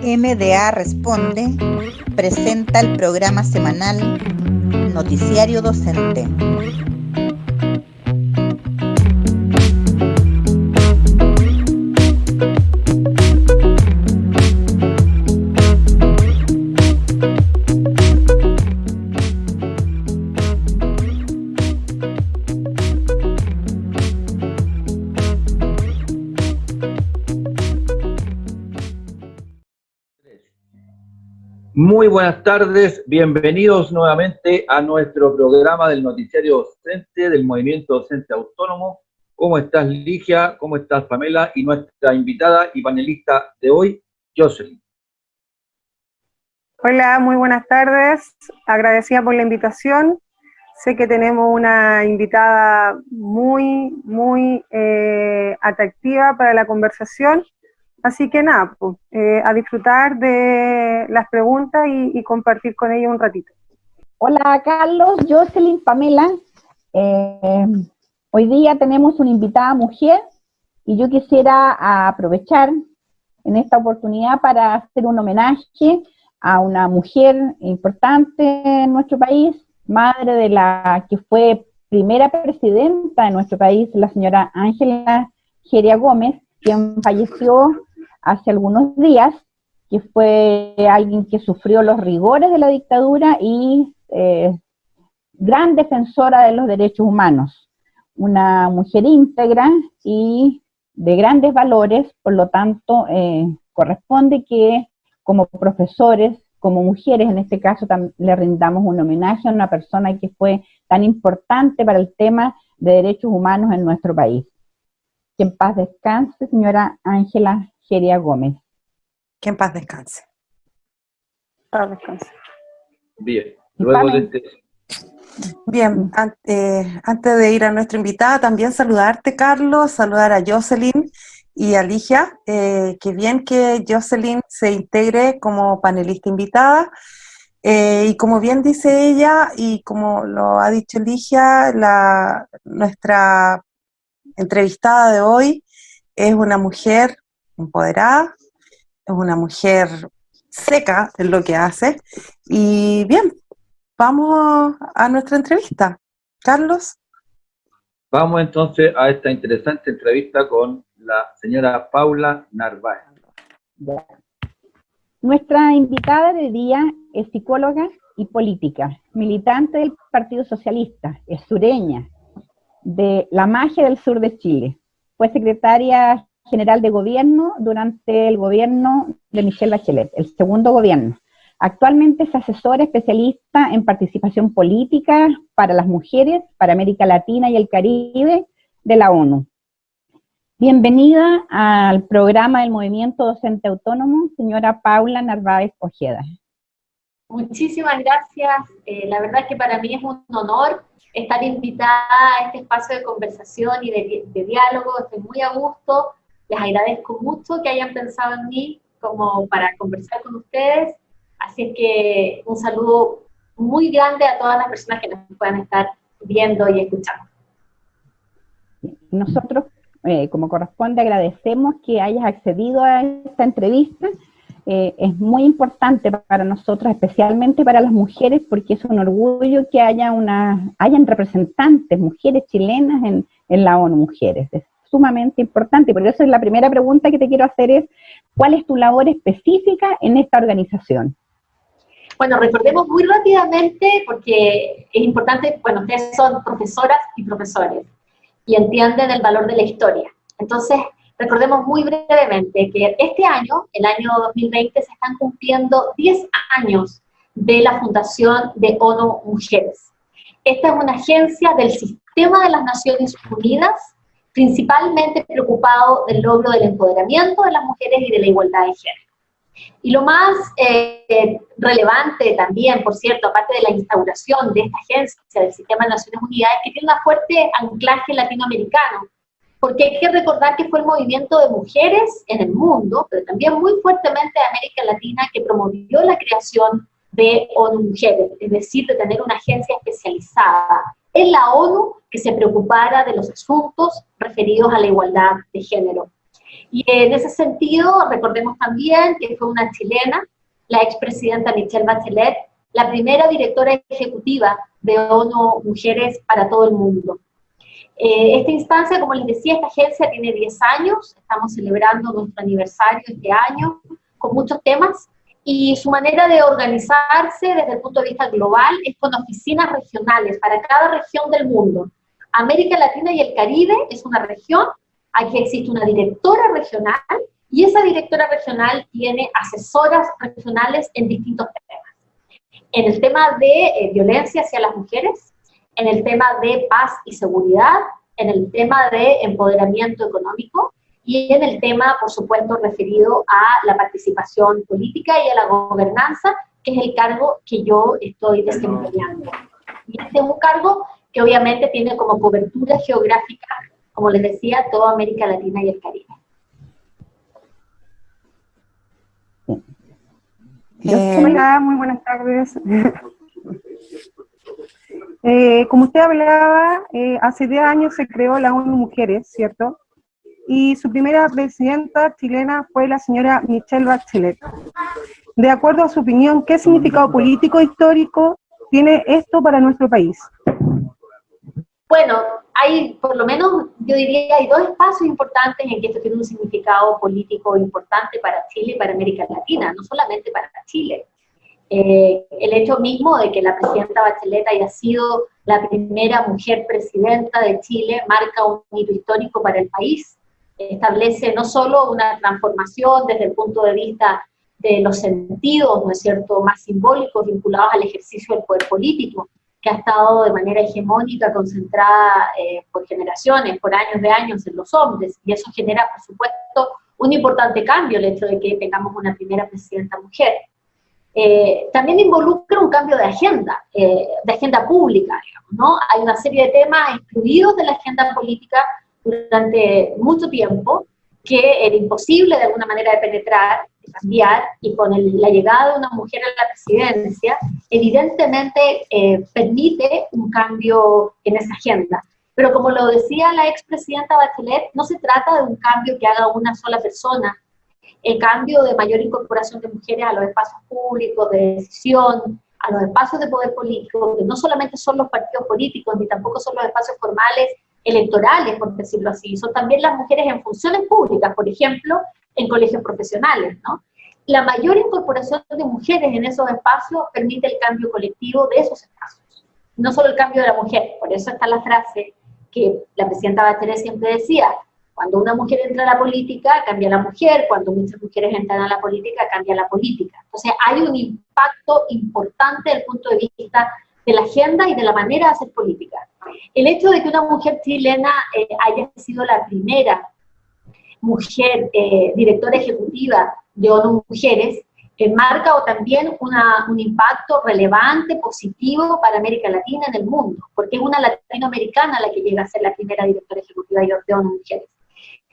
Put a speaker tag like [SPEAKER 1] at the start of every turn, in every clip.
[SPEAKER 1] MDA Responde presenta el programa semanal Noticiario Docente.
[SPEAKER 2] Muy buenas tardes, bienvenidos nuevamente a nuestro programa del Noticiario Docente del Movimiento Docente Autónomo. ¿Cómo estás, Ligia? ¿Cómo estás, Pamela? Y nuestra invitada y panelista de hoy, Jocelyn.
[SPEAKER 3] Hola, muy buenas tardes, agradecida por la invitación. Sé que tenemos una invitada muy atractiva para la conversación. Así que nada, pues, a disfrutar de las preguntas y compartir con ella un ratito.
[SPEAKER 4] Hola Carlos, Jocelyn, Pamela. Hoy día tenemos una invitada mujer y yo quisiera aprovechar en esta oportunidad para hacer un homenaje a una mujer importante en nuestro país, madre de la que fue primera presidenta de nuestro país, la señora Ángela Geria Gómez, quien falleció hace algunos días, que fue alguien que sufrió los rigores de la dictadura y gran defensora de los derechos humanos, una mujer íntegra y de grandes valores. Por lo tanto, corresponde que como profesores, como mujeres en este caso, le rindamos un homenaje a una persona que fue tan importante para el tema de derechos humanos en nuestro país. Que en paz descanse, señora Ángela Geria Gómez.
[SPEAKER 3] Que en paz descanse. Paz descanse.
[SPEAKER 2] Bien, luego de este...
[SPEAKER 3] Bien, antes de ir a nuestra invitada, también saludarte, Carlos, saludar a Jocelyn y a Ligia. Qué bien que Jocelyn se integre como panelista invitada. Y como bien dice ella, y como lo ha dicho Ligia, nuestra entrevistada de hoy es una mujer empoderada, es una mujer seca en lo que hace. Y bien, vamos a nuestra entrevista. Carlos.
[SPEAKER 2] Vamos entonces a esta interesante entrevista con la señora Paula Narváez.
[SPEAKER 4] Nuestra invitada de día es psicóloga y política, militante del Partido Socialista, es sureña, de La Magia del sur de Chile. Fue secretaria general de gobierno durante el gobierno de Michelle Bachelet, el segundo gobierno. Actualmente es asesora especialista en participación política para las mujeres, para América Latina y el Caribe de la ONU. Bienvenida al programa del Movimiento Docente Autónomo, señora Paula Narváez Ojeda.
[SPEAKER 5] Muchísimas gracias. La verdad es que para mí es un honor estar invitada a este espacio de conversación y de diálogo. Estoy muy a gusto. Les agradezco mucho que hayan pensado en mí como para conversar con ustedes. Así es que un saludo muy grande a todas las personas que nos puedan estar viendo y escuchando.
[SPEAKER 4] Nosotros, como corresponde, agradecemos que hayas accedido a esta entrevista. Es muy importante para nosotros, especialmente para las mujeres, porque es un orgullo que hayan representantes, mujeres chilenas en la ONU Mujeres. Es sumamente importante, y por eso es la primera pregunta que te quiero hacer es, ¿cuál es tu labor específica en esta organización?
[SPEAKER 5] Bueno, recordemos muy rápidamente, porque es importante, bueno, ustedes son profesoras y profesores, y entienden el valor de la historia. Entonces, recordemos muy brevemente que este año, el año 2020, se están cumpliendo 10 años de la fundación de ONU Mujeres. Esta es una agencia del sistema de las Naciones Unidas, principalmente preocupado del logro del empoderamiento de las mujeres y de la igualdad de género. Y lo más relevante también, por cierto, aparte de la instauración de esta agencia del sistema de Naciones Unidas, es que tiene un fuerte anclaje latinoamericano, porque hay que recordar que fue el movimiento de mujeres en el mundo, pero también muy fuertemente de América Latina, que promovió la creación de ONU Mujeres, es decir, de tener una agencia especializada en la ONU que se preocupara de los asuntos referidos a la igualdad de género. Y en ese sentido, recordemos también que fue una chilena, la expresidenta Michelle Bachelet, la primera directora ejecutiva de ONU Mujeres para todo el mundo. Esta instancia, como les decía, esta agencia tiene 10 años, estamos celebrando nuestro aniversario este año, con muchos temas, y su manera de organizarse desde el punto de vista global es con oficinas regionales para cada región del mundo. América Latina y el Caribe es una región, aquí existe una directora regional, y esa directora regional tiene asesoras regionales en distintos temas. En el tema de violencia hacia las mujeres, en el tema de paz y seguridad, en el tema de empoderamiento económico, y en el tema, por supuesto, referido a la participación política y a la gobernanza, que es el cargo que yo estoy desempeñando. Y este es un cargo que obviamente tiene como cobertura geográfica, como les decía, toda América Latina y el Caribe.
[SPEAKER 6] Hola, muy buenas tardes. Como usted hablaba, hace 10 años se creó la ONU Mujeres, ¿cierto? Y su primera presidenta chilena fue la señora Michelle Bachelet. De acuerdo a su opinión, ¿qué significado político histórico tiene esto para nuestro país?
[SPEAKER 5] Bueno, hay, por lo menos, yo diría, hay dos espacios importantes en que esto tiene un significado político importante para Chile y para América Latina, no solamente para Chile. El hecho mismo de que la presidenta Bachelet haya sido la primera mujer presidenta de Chile marca un hito histórico para el país. Establece no solo una transformación desde el punto de vista de los sentidos, ¿no es cierto?, más simbólicos vinculados al ejercicio del poder político, que ha estado de manera hegemónica, concentrada por generaciones, por años de años en los hombres, y eso genera, por supuesto, un importante cambio, el hecho de que tengamos una primera presidenta mujer. También involucra un cambio de agenda pública, digamos, ¿no? Hay una serie de temas excluidos de la agenda política durante mucho tiempo, que era imposible de alguna manera de penetrar, de cambiar, y con la llegada de una mujer a la presidencia, evidentemente permite un cambio en esa agenda. Pero como lo decía la expresidenta Bachelet, no se trata de un cambio que haga una sola persona. El cambio de mayor incorporación de mujeres a los espacios públicos de decisión, a los espacios de poder político, que no solamente son los partidos políticos, ni tampoco son los espacios formales electorales, por decirlo así, son también las mujeres en funciones públicas, por ejemplo, en colegios profesionales, ¿no? La mayor incorporación de mujeres en esos espacios permite el cambio colectivo de esos espacios, no solo el cambio de la mujer. Por eso está la frase que la presidenta Bachelet siempre decía: cuando una mujer entra a la política, cambia la mujer; cuando muchas mujeres entran a la política, cambia la política. Entonces hay un impacto importante desde el punto de vista de la agenda y de la manera de hacer política. El hecho de que una mujer chilena haya sido la primera mujer directora ejecutiva de ONU Mujeres marca también un impacto relevante, positivo para América Latina en el mundo, porque es una latinoamericana la que llega a ser la primera directora ejecutiva de ONU Mujeres.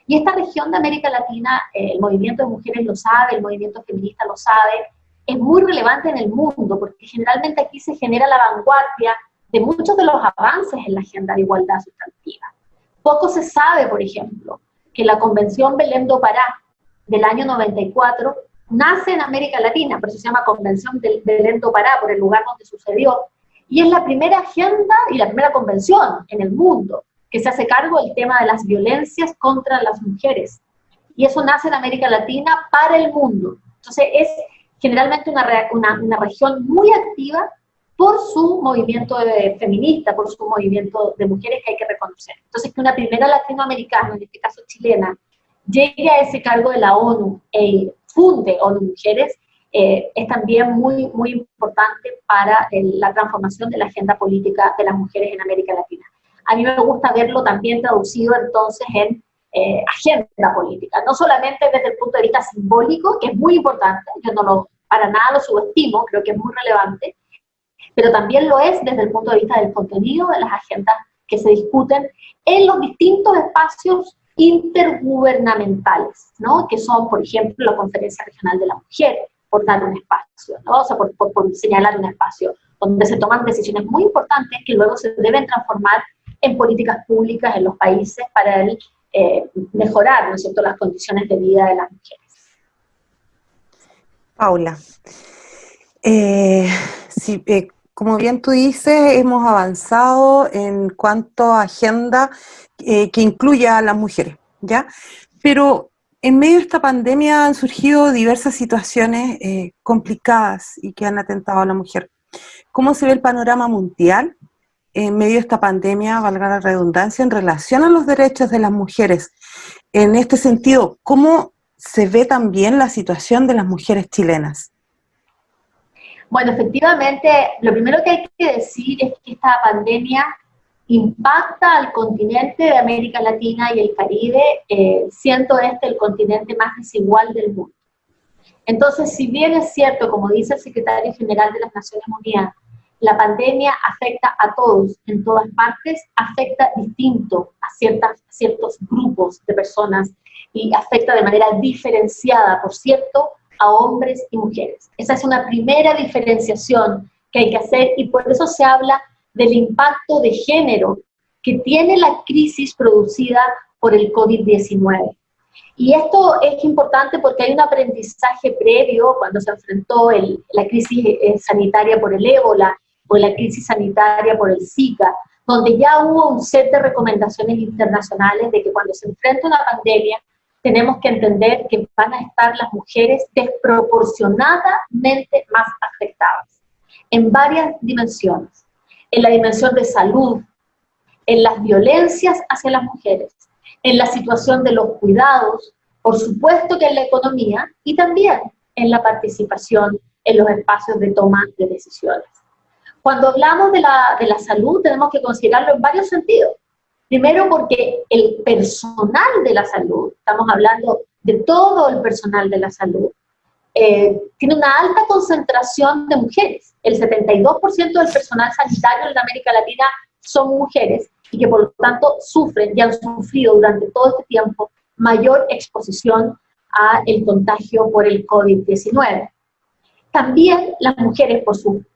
[SPEAKER 5] Y esta región de América Latina, el movimiento de mujeres lo sabe, el movimiento feminista lo sabe, es muy relevante en el mundo, porque generalmente aquí se genera la vanguardia de muchos de los avances en la agenda de igualdad sustantiva. Poco se sabe, por ejemplo, que la Convención Belém do Pará del año 94 nace en América Latina, por eso se llama Convención Belém do Pará, por el lugar donde sucedió, y es la primera agenda y la primera convención en el mundo que se hace cargo del tema de las violencias contra las mujeres. Y eso nace en América Latina para el mundo. Entonces es generalmente una región muy activa por su movimiento feminista, por su movimiento de mujeres que hay que reconocer. Entonces que una primera latinoamericana, en este caso chilena, llegue a ese cargo de la ONU e funde ONU Mujeres, es también muy, muy importante para la transformación de la agenda política de las mujeres en América Latina. A mí me gusta verlo también traducido entonces en agenda política, no solamente desde el punto de vista simbólico, que es muy importante, yo para nada lo subestimo, creo que es muy relevante, pero también lo es desde el punto de vista del contenido de las agendas que se discuten en los distintos espacios intergubernamentales, ¿no? Que son, por ejemplo, la Conferencia Regional de la Mujer, por dar un espacio, ¿no? O sea, por señalar un espacio donde se toman decisiones muy importantes que luego se deben transformar en políticas públicas en los países para el mejorar, ¿no es cierto?, las condiciones de vida de las mujeres.
[SPEAKER 3] Paula, sí, como bien tú dices, hemos avanzado en cuanto a agenda que incluya a las mujeres, ¿ya? Pero en medio de esta pandemia han surgido diversas situaciones complicadas y que han atentado a la mujer. ¿Cómo se ve el panorama mundial en medio de esta pandemia, valga la redundancia, en relación a los derechos de las mujeres? En este sentido, ¿cómo se ve también la situación de las mujeres chilenas?
[SPEAKER 5] Bueno, efectivamente, lo primero que hay que decir es que esta pandemia impacta al continente de América Latina y el Caribe, siendo este el continente más desigual del mundo. Entonces, si bien es cierto, como dice el secretario general de las Naciones Unidas, la pandemia afecta a todos, en todas partes, afecta distinto a ciertos grupos de personas y afecta de manera diferenciada, por cierto, a hombres y mujeres. Esa es una primera diferenciación que hay que hacer y por eso se habla del impacto de género que tiene la crisis producida por el COVID-19. Y esto es importante porque hay un aprendizaje previo cuando se enfrentó la crisis sanitaria por el ébola o la crisis sanitaria por el Zika, donde ya hubo un set de recomendaciones internacionales de que cuando se enfrenta una pandemia tenemos que entender que van a estar las mujeres desproporcionadamente más afectadas en varias dimensiones. En la dimensión de salud, en las violencias hacia las mujeres, en la situación de los cuidados, por supuesto que en la economía y también en la participación en los espacios de toma de decisiones. Cuando hablamos de la salud tenemos que considerarlo en varios sentidos. Primero porque el personal de la salud, estamos hablando de todo el personal de la salud, tiene una alta concentración de mujeres. El 72% del personal sanitario en América Latina son mujeres y que por lo tanto sufren y han sufrido durante todo este tiempo mayor exposición al contagio por el COVID-19. También las mujeres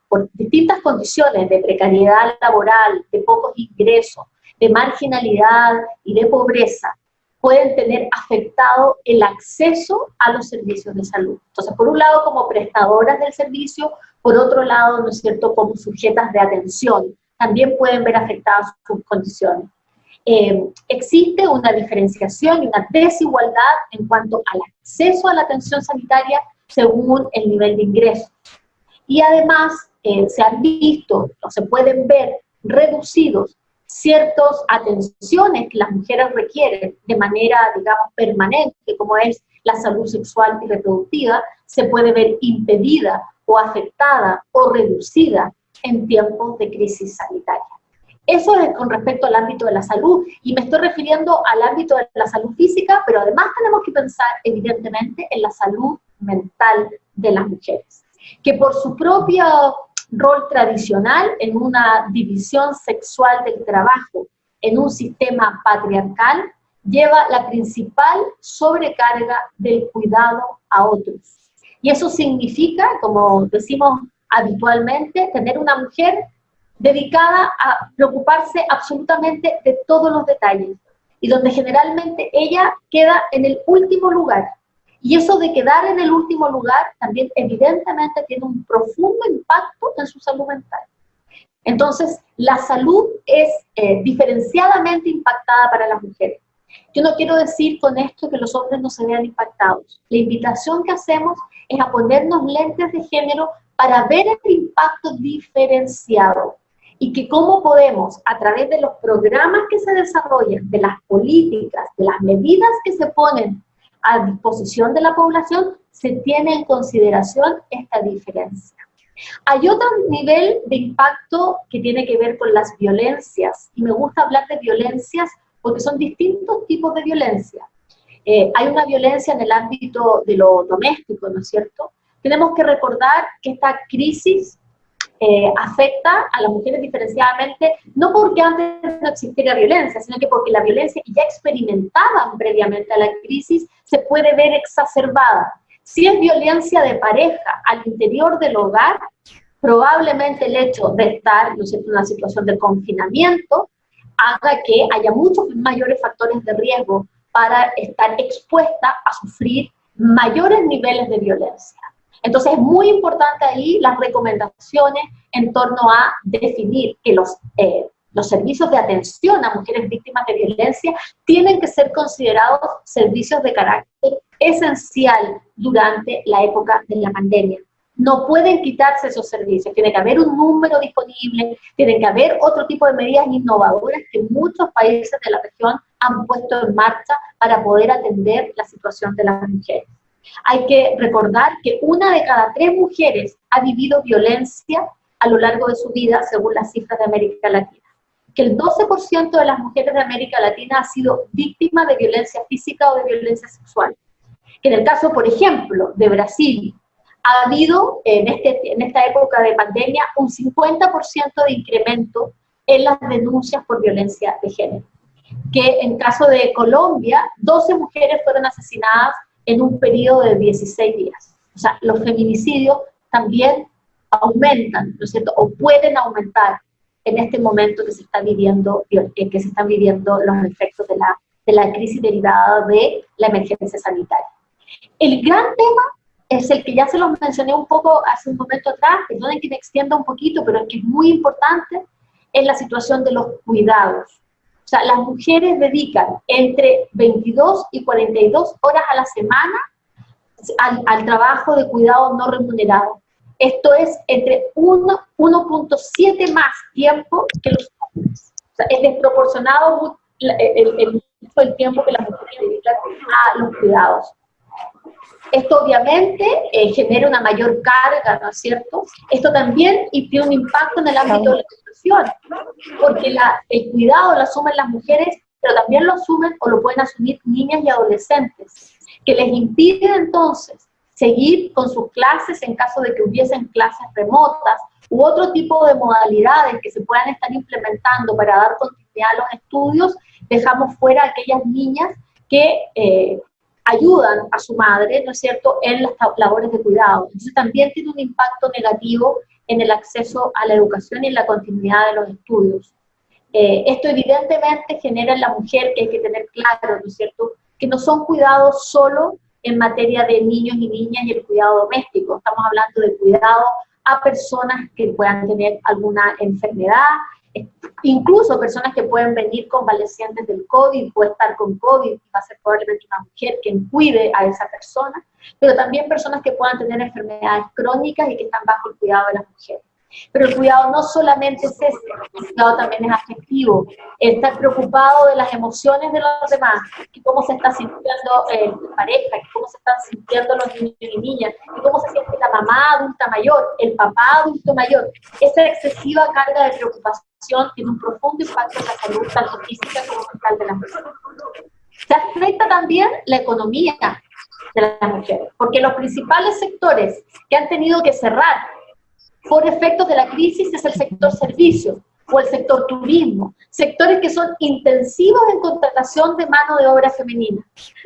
[SPEAKER 5] por distintas condiciones de precariedad laboral, de pocos ingresos, de marginalidad y de pobreza, pueden tener afectado el acceso a los servicios de salud. Entonces, por un lado, como prestadoras del servicio, por otro lado, ¿no es cierto?, como sujetas de atención, también pueden ver afectadas sus condiciones. Existe una diferenciación y una desigualdad en cuanto al acceso a la atención sanitaria según el nivel de ingreso. Y además, se han visto o se pueden ver reducidos ciertas atenciones que las mujeres requieren de manera, digamos, permanente, como es la salud sexual y reproductiva, se puede ver impedida o afectada o reducida en tiempos de crisis sanitaria. Eso es con respecto al ámbito de la salud, y me estoy refiriendo al ámbito de la salud física, pero además tenemos que pensar, evidentemente, en la salud mental de las mujeres, que por su propio rol tradicional en una división sexual del trabajo, en un sistema patriarcal, lleva la principal sobrecarga del cuidado a otros. Y eso significa, como decimos habitualmente, tener una mujer dedicada a preocuparse absolutamente de todos los detalles, y donde generalmente ella queda en el último lugar. Y eso de quedar en el último lugar también evidentemente tiene un profundo impacto en su salud mental. Entonces, la salud es diferenciadamente impactada para las mujeres. Yo no quiero decir con esto que los hombres no se vean impactados. La invitación que hacemos es a ponernos lentes de género para ver el impacto diferenciado y que cómo podemos, a través de los programas que se desarrollan, de las políticas, de las medidas que se ponen a disposición de la población, se tiene en consideración esta diferencia. Hay otro nivel de impacto que tiene que ver con las violencias, y me gusta hablar de violencias porque son distintos tipos de violencia. Hay una violencia en el ámbito de lo doméstico, ¿no es cierto? Tenemos que recordar que esta crisis afecta a las mujeres diferenciadamente, no porque antes no existiera violencia, sino que porque la violencia que ya experimentaban previamente a la crisis se puede ver exacerbada. Si es violencia de pareja al interior del hogar, probablemente el hecho de estar, ¿no es cierto?, en una situación de confinamiento haga que haya muchos mayores factores de riesgo para estar expuesta a sufrir mayores niveles de violencia. Entonces es muy importante ahí las recomendaciones en torno a definir que los servicios de atención a mujeres víctimas de violencia tienen que ser considerados servicios de carácter esencial durante la época de la pandemia. No pueden quitarse esos servicios, tiene que haber un número disponible, tienen que haber otro tipo de medidas innovadoras que muchos países de la región han puesto en marcha para poder atender la situación de las mujeres. Hay que recordar que 1 de cada 3 mujeres ha vivido violencia a lo largo de su vida, según las cifras de América Latina. Que el 12% de las mujeres de América Latina ha sido víctima de violencia física o de violencia sexual. Que en el caso, por ejemplo, de Brasil, ha habido en esta época de pandemia un 50% de incremento en las denuncias por violencia de género. Que en caso de Colombia, 12 mujeres fueron asesinadas en un periodo de 16 días. O sea, los feminicidios también aumentan, ¿no es cierto?, o pueden aumentar en este momento que se están viviendo los efectos de la crisis derivada de la emergencia sanitaria. El gran tema es el que ya se los mencioné un poco hace un momento atrás, perdonen que me extienda un poquito, pero es que es muy importante, es la situación de los cuidados. O sea, las mujeres dedican entre 22 y 42 horas a la semana al trabajo de cuidado no remunerado. Esto es entre 1.7 más tiempo que los hombres. O sea, es desproporcionado el tiempo que las mujeres dedican a los cuidados. Esto obviamente genera una mayor carga, ¿no es cierto? Esto también tiene un impacto en el ámbito de la educación, porque el cuidado lo asumen las mujeres, pero también lo asumen o lo pueden asumir niñas y adolescentes, que les impiden entonces seguir con sus clases en caso de que hubiesen clases remotas u otro tipo de modalidades que se puedan estar implementando para dar continuidad a los estudios. Dejamos fuera a aquellas niñas que ayudan a su madre, ¿no es cierto?, en las labores de cuidado. Entonces también tiene un impacto negativo en el acceso a la educación y en la continuidad de los estudios. Esto evidentemente genera en la mujer, que hay que tener claro, ¿no es cierto?, que no son cuidados solo en materia de niños y niñas y el cuidado doméstico. Estamos hablando de cuidado a personas que puedan tener alguna enfermedad, incluso personas que pueden venir convalecientes del COVID, puede estar con COVID, y va a ser probablemente una mujer quien cuide a esa persona, pero también personas que puedan tener enfermedades crónicas y que están bajo el cuidado de las mujeres. Pero el cuidado no solamente es ese, el cuidado también es afectivo, estar preocupado de las emociones de los demás, que cómo se está sintiendo la pareja, que cómo se están sintiendo los niños y niñas, que cómo se siente la mamá adulta mayor, el papá adulto mayor. Esa excesiva carga de preocupación tiene un profundo impacto en la salud, tanto física como mental de las mujeres. Se afecta también la economía de las mujeres, porque los principales sectores que han tenido que cerrar por efectos de la crisis es el sector servicios o el sector turismo, sectores que son intensivos en contratación de mano de obra femenina,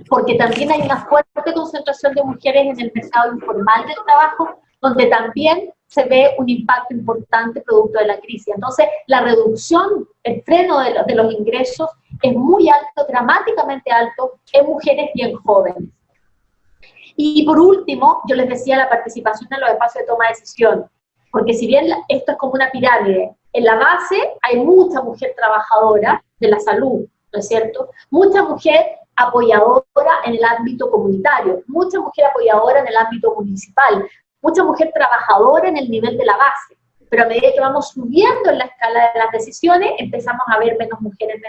[SPEAKER 5] porque también hay una fuerte concentración de mujeres en el mercado informal del trabajo, donde también se ve un impacto importante producto de la crisis. Entonces, la reducción, el freno de los ingresos es muy alto, dramáticamente alto, en mujeres y en jóvenes. Y por último, yo les decía la participación en los espacios de toma de decisión, porque si bien esto es como una pirámide, en la base hay mucha mujer trabajadora de la salud, ¿no es cierto? Mucha mujer apoyadora en el ámbito comunitario, mucha mujer apoyadora en el ámbito municipal, mucha mujer trabajadora en el nivel de la base, pero a medida que vamos subiendo en la escala de las decisiones, empezamos a ver menos mujeres,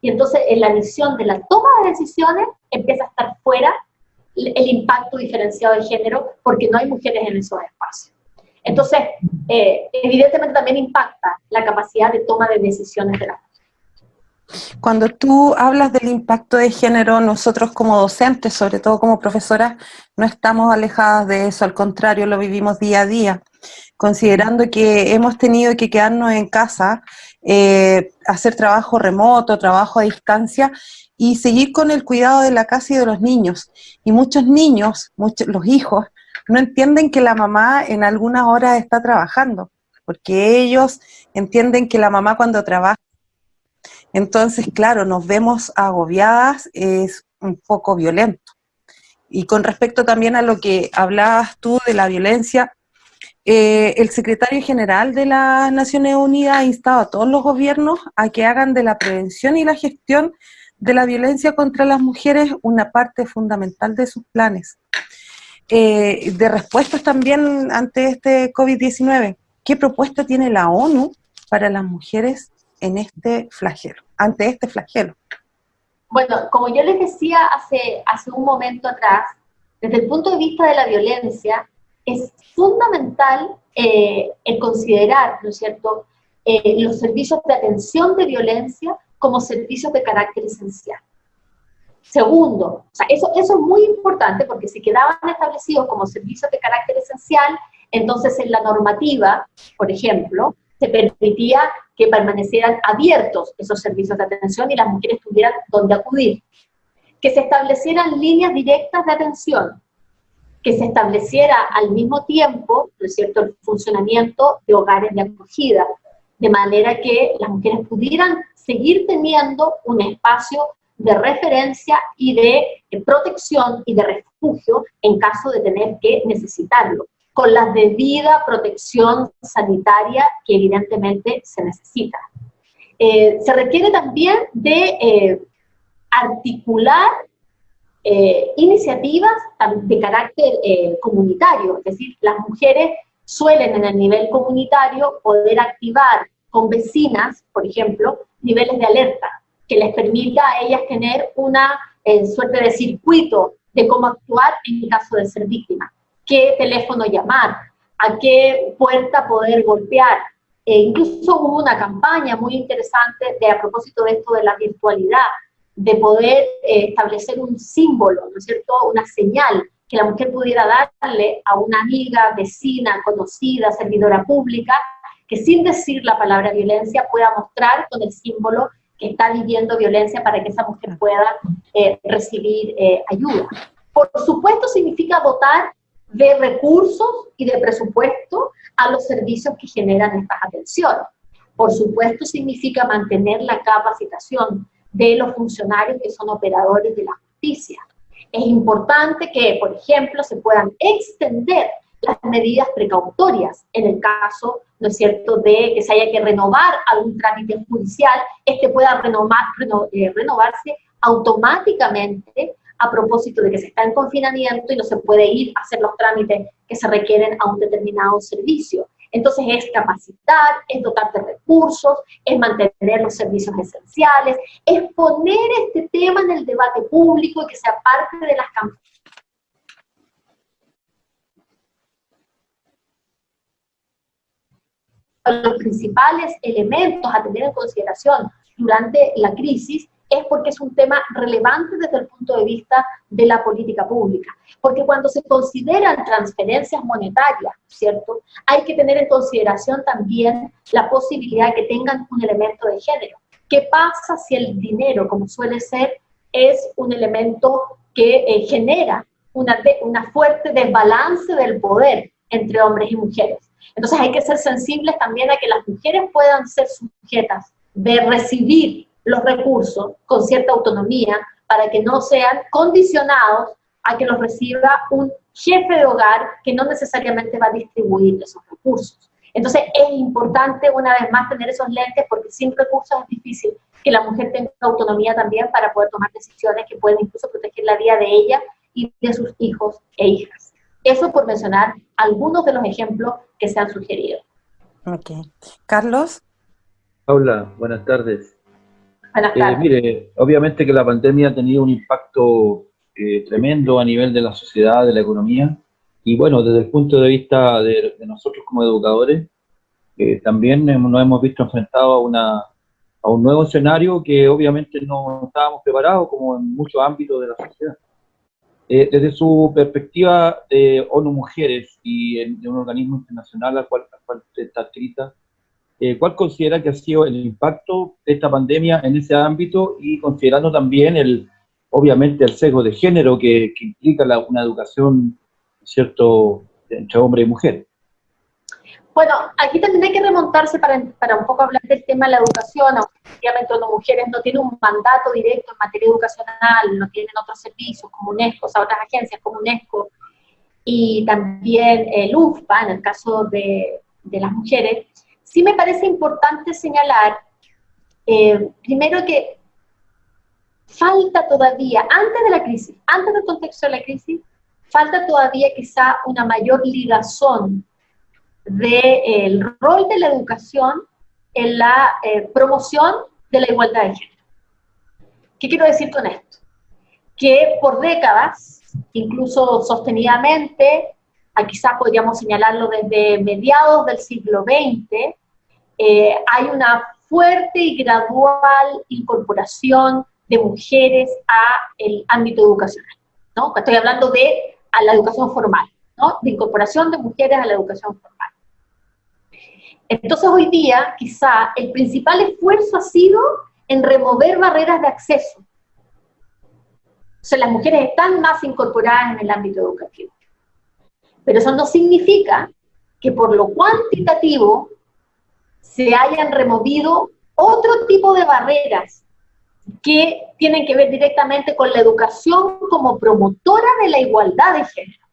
[SPEAKER 5] y entonces en la misión de la toma de decisiones empieza a estar fuera el impacto diferenciado de género, porque no hay mujeres en esos espacios. Entonces, evidentemente también impacta la capacidad de toma de decisiones de las mujeres.
[SPEAKER 3] Cuando tú hablas del impacto de género, nosotros como docentes, sobre todo como profesoras, no estamos alejadas de eso, al contrario, lo vivimos día a día, considerando que hemos tenido que quedarnos en casa, hacer trabajo remoto, trabajo a distancia, y seguir con el cuidado de la casa y de los niños. Y muchos niños, los hijos, no entienden que la mamá en algunas horas está trabajando, porque ellos entienden que la mamá cuando trabaja Entonces, claro, nos vemos agobiadas, es un poco violento. Y con respecto también a lo que hablabas tú de la violencia, el secretario general de las Naciones Unidas ha instado a todos los gobiernos a que hagan de la prevención y la gestión de la violencia contra las mujeres una parte fundamental de sus planes. De respuestas también ante este COVID-19, ¿qué propuesta tiene la ONU para las mujeres en ante este flagelo?
[SPEAKER 5] Bueno, como yo les decía hace un momento atrás, desde el punto de vista de la violencia, es fundamental el considerar, ¿no es cierto?, los servicios de atención de violencia como servicios de carácter esencial. Segundo, o sea, eso es muy importante porque si quedaban establecidos como servicios de carácter esencial, entonces en la normativa, por ejemplo, se permitía que permanecieran abiertos esos servicios de atención y las mujeres tuvieran dónde acudir. Que se establecieran líneas directas de atención, que se estableciera al mismo tiempo, ¿no es cierto?, el funcionamiento de hogares de acogida, de manera que las mujeres pudieran seguir teniendo un espacio de referencia y de protección y de refugio en caso de tener que necesitarlo, con la debida protección sanitaria que evidentemente se necesita. Se requiere también de articular iniciativas de carácter comunitario, es decir, las mujeres suelen en el nivel comunitario poder activar con vecinas, por ejemplo, niveles de alerta, que les permita a ellas tener una suerte de circuito de cómo actuar en caso de ser víctima, qué teléfono llamar, a qué puerta poder golpear. Incluso hubo una campaña muy interesante a propósito de esto de la virtualidad, de poder establecer un símbolo, ¿no es cierto?, una señal que la mujer pudiera darle a una amiga, vecina, conocida, servidora pública, que sin decir la palabra violencia pueda mostrar con el símbolo que está viviendo violencia para que esa mujer pueda recibir ayuda. Por supuesto, significa dotar de recursos y de presupuesto a los servicios que generan estas atenciones. Por supuesto, significa mantener la capacitación de los funcionarios que son operadores de la justicia. Es importante que, por ejemplo, se puedan extender las medidas precautorias en el caso, ¿no es cierto?, de que se haya que renovar algún trámite judicial, pueda renovarse automáticamente a propósito de que se está en confinamiento y no se puede ir a hacer los trámites que se requieren a un determinado servicio. Entonces es capacitar, es dotar de recursos, es mantener los servicios esenciales, es poner este tema en el debate público y que sea parte de las campañas. Los principales elementos a tener en consideración durante la crisis es porque es un tema relevante desde el punto de vista de la política pública. Porque cuando se consideran transferencias monetarias, ¿cierto?, hay que tener en consideración también la posibilidad de que tengan un elemento de género. ¿Qué pasa si el dinero, como suele ser, es un elemento que genera una fuerte desbalance del poder entre hombres y mujeres? Entonces hay que ser sensibles también a que las mujeres puedan ser sujetas de recibir los recursos con cierta autonomía para que no sean condicionados a que los reciba un jefe de hogar que no necesariamente va a distribuir esos recursos. Entonces es importante una vez más tener esos lentes porque sin recursos es difícil que la mujer tenga autonomía también para poder tomar decisiones que pueden incluso proteger la vida de ella y de sus hijos e hijas. Eso por mencionar algunos de los ejemplos que se han sugerido.
[SPEAKER 3] Ok. Carlos.
[SPEAKER 2] Paula, buenas tardes.
[SPEAKER 5] Buenas tardes.
[SPEAKER 2] Mire, obviamente que la pandemia ha tenido un impacto tremendo a nivel de la sociedad, de la economía, y bueno, desde el punto de vista de nosotros como educadores, también nos hemos visto enfrentados a un nuevo escenario que obviamente no estábamos preparados, como en muchos ámbitos de la sociedad. Desde su perspectiva de ONU Mujeres y de un organismo internacional al cual usted está adscrita, ¿cuál considera que ha sido el impacto de esta pandemia en ese ámbito y considerando también obviamente el sesgo de género que implica una educación, ¿cierto?, entre hombre y mujer?
[SPEAKER 5] Bueno, aquí también hay que remontarse para un poco hablar del tema de la educación. Obviamente las mujeres no tienen un mandato directo en materia educacional, no tienen otros servicios como UNESCO, o sea, otras agencias como UNESCO, y también el UFPA, en el caso de las mujeres. Sí me parece importante señalar, primero que falta todavía, antes de la crisis, antes del contexto de la crisis, falta todavía quizá una mayor ligazón del rol de la educación en la promoción de la igualdad de género. ¿Qué quiero decir con esto? Que por décadas, incluso sostenidamente, quizás podríamos señalarlo desde mediados del siglo XX, hay una fuerte y gradual incorporación de mujeres al ámbito educacional, ¿no? Estoy hablando de a la educación formal, ¿no? De incorporación de mujeres a la educación formal. Entonces hoy día quizá el principal esfuerzo ha sido en remover barreras de acceso. O sea, las mujeres están más incorporadas en el ámbito educativo. Pero eso no significa que por lo cuantitativo se hayan removido otro tipo de barreras que tienen que ver directamente con la educación como promotora de la igualdad de género.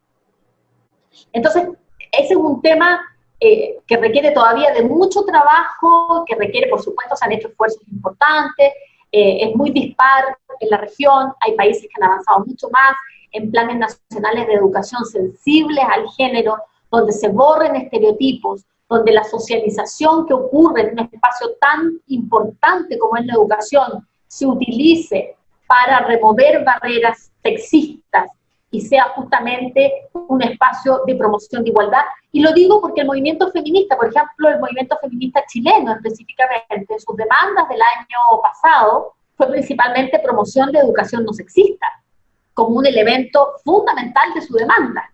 [SPEAKER 5] Entonces, ese es un tema que requiere todavía de mucho trabajo, que requiere, por supuesto, se han hecho esfuerzos importantes, es muy dispar en la región, hay países que han avanzado mucho más en planes nacionales de educación sensibles al género, donde se borren estereotipos, donde la socialización que ocurre en un espacio tan importante como es la educación se utilice para remover barreras sexistas y sea justamente un espacio de promoción de igualdad. Y lo digo porque el movimiento feminista, por ejemplo, el movimiento feminista chileno específicamente, sus demandas del año pasado fue principalmente promoción de educación no sexista, como un elemento fundamental de su demanda.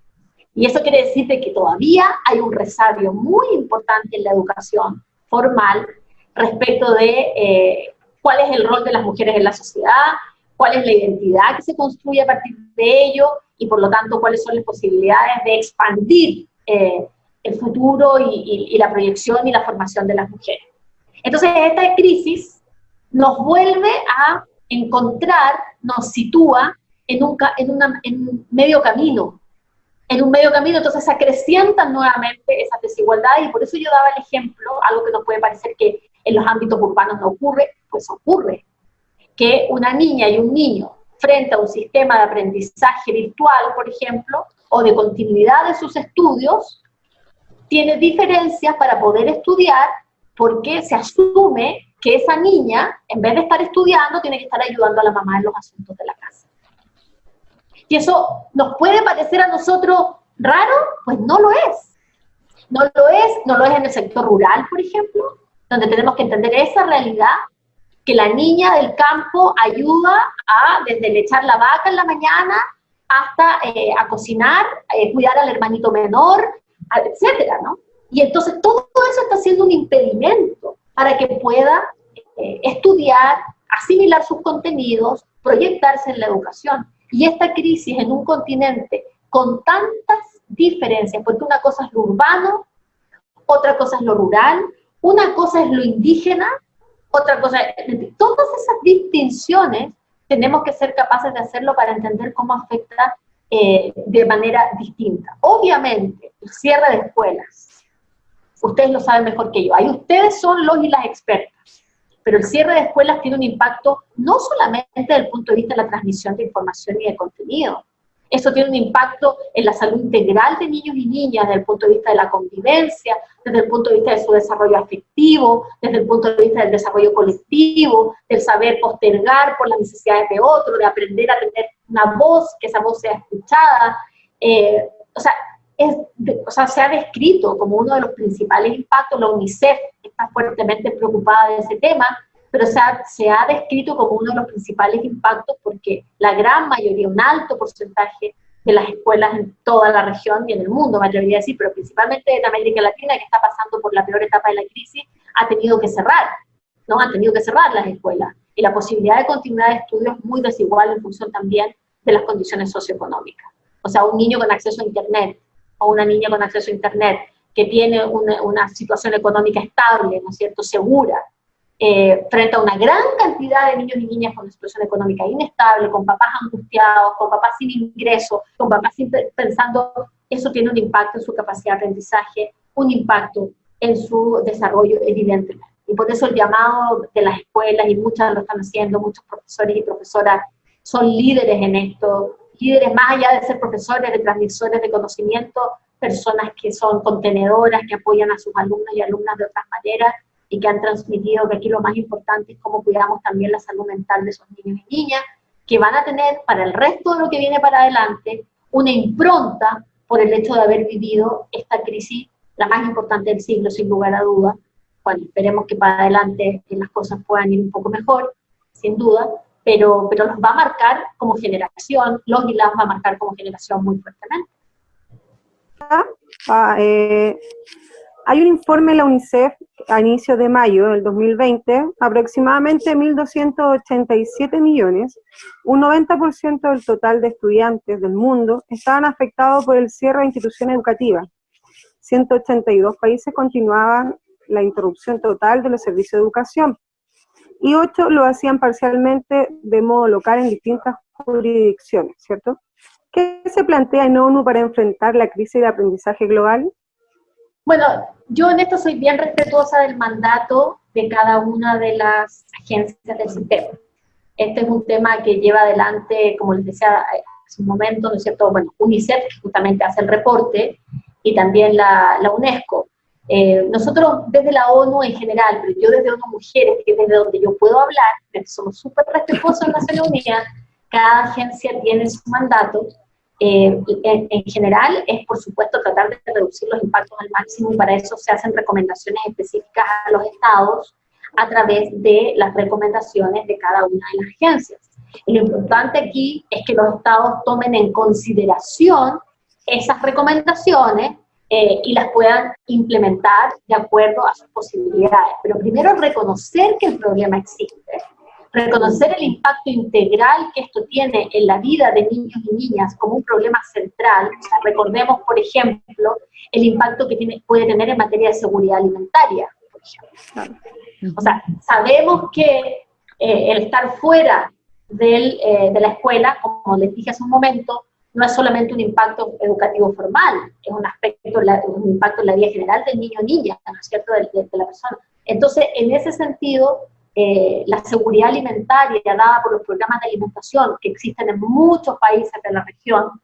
[SPEAKER 5] Y eso quiere decir que todavía hay un resabio muy importante en la educación formal respecto de cuál es el rol de las mujeres en la sociedad, cuál es la identidad que se construye a partir de ello, y por lo tanto cuáles son las posibilidades de expandir el futuro y la proyección y la formación de las mujeres. Entonces esta crisis nos vuelve a encontrar, nos sitúa en un medio camino, entonces se acrecientan nuevamente esas desigualdades, y por eso yo daba el ejemplo, algo que nos puede parecer que en los ámbitos urbanos no ocurre, pues ocurre, que una niña y un niño frente a un sistema de aprendizaje virtual, por ejemplo, o de continuidad de sus estudios, tiene diferencias para poder estudiar porque se asume que esa niña, en vez de estar estudiando, tiene que estar ayudando a la mamá en los asuntos de la casa. Y eso nos puede parecer a nosotros raro, pues no lo es. No lo es en el sector rural, por ejemplo, donde tenemos que entender esa realidad, que la niña del campo ayuda desde el echar la vaca en la mañana hasta a cocinar, cuidar al hermanito menor, etcétera, ¿no? Y entonces todo eso está siendo un impedimento para que pueda estudiar, asimilar sus contenidos, proyectarse en la educación. Y esta crisis en un continente con tantas diferencias, porque una cosa es lo urbano, otra cosa es lo rural, una cosa es lo indígena, otra cosa, todas esas distinciones tenemos que ser capaces de hacerlo para entender cómo afecta de manera distinta. Obviamente, el cierre de escuelas, ustedes lo saben mejor que yo, ahí ustedes son los y las expertas, pero el cierre de escuelas tiene un impacto no solamente desde el punto de vista de la transmisión de información y de contenido, eso tiene un impacto en la salud integral de niños y niñas, desde el punto de vista de la convivencia, desde el punto de vista de su desarrollo afectivo, desde el punto de vista del desarrollo colectivo, del saber postergar por las necesidades de otro, de aprender a tener una voz, que esa voz sea escuchada. Se ha descrito como uno de los principales impactos. La UNICEF está fuertemente preocupada de ese tema, pero se ha descrito como uno de los principales impactos porque la gran mayoría, un alto porcentaje de las escuelas en toda la región y en el mundo, me atrevería a decir, pero principalmente en América Latina, que está pasando por la peor etapa de la crisis, ha tenido que cerrar, ¿no? Han tenido que cerrar las escuelas. Y la posibilidad de continuidad de estudios es muy desigual en función también de las condiciones socioeconómicas. O sea, un niño con acceso a Internet o una niña con acceso a Internet que tiene una situación económica estable, ¿no es cierto?, segura, frente a una gran cantidad de niños y niñas con una situación económica inestable, con papás angustiados, con papás sin ingresos, con papás pensando, eso tiene un impacto en su capacidad de aprendizaje, un impacto en su desarrollo, evidentemente. Y por eso el llamado de las escuelas, y muchas lo están haciendo, muchos profesores y profesoras son líderes en esto, líderes más allá de ser profesores, de transmisores de conocimiento, personas que son contenedoras, que apoyan a sus alumnos y alumnas de otras maneras, y que han transmitido que aquí lo más importante es cómo cuidamos también la salud mental de esos niños y niñas, que van a tener para el resto de lo que viene para adelante una impronta por el hecho de haber vivido esta crisis, la más importante del siglo, sin lugar a dudas. Bueno, esperemos que para adelante las cosas puedan ir un poco mejor, sin duda, pero los va a marcar como generación, los y las va a marcar como generación muy fuertemente.
[SPEAKER 6] Hay un informe de la UNICEF a inicios de mayo del 2020, aproximadamente 1.287 millones, un 90% del total de estudiantes del mundo estaban afectados por el cierre de instituciones educativas. 182 países continuaban la interrupción total de los servicios de educación y 8 lo hacían parcialmente de modo local en distintas jurisdicciones, ¿cierto? ¿Qué se plantea en ONU para enfrentar la crisis de aprendizaje global?
[SPEAKER 5] Bueno, yo en esto soy bien respetuosa del mandato de cada una de las agencias del sistema. Este es un tema que lleva adelante, como les decía hace un momento, ¿no es cierto? Bueno, UNICEF, que justamente hace el reporte, y también la UNESCO. Nosotros desde la ONU en general, pero yo desde ONU Mujeres, que es desde donde yo puedo hablar, somos súper respetuosos en Naciones Unidas, cada agencia tiene su mandato. En general es, por supuesto, tratar de reducir los impactos al máximo, y para eso se hacen recomendaciones específicas a los estados a través de las recomendaciones de cada una de las agencias. Y lo importante aquí es que los estados tomen en consideración esas recomendaciones y las puedan implementar de acuerdo a sus posibilidades. Pero primero reconocer que el problema existe, reconocer el impacto integral que esto tiene en la vida de niños y niñas como un problema central. O sea, recordemos, por ejemplo, el impacto que puede tener en materia de seguridad alimentaria, por ejemplo. O sea, sabemos que el estar fuera de la escuela, como les dije hace un momento, no es solamente un impacto educativo formal, es un aspecto, un impacto en la vida general del niño o niña, ¿no es cierto?, de la persona. Entonces, en ese sentido, la seguridad alimentaria dada por los programas de alimentación que existen en muchos países de la región,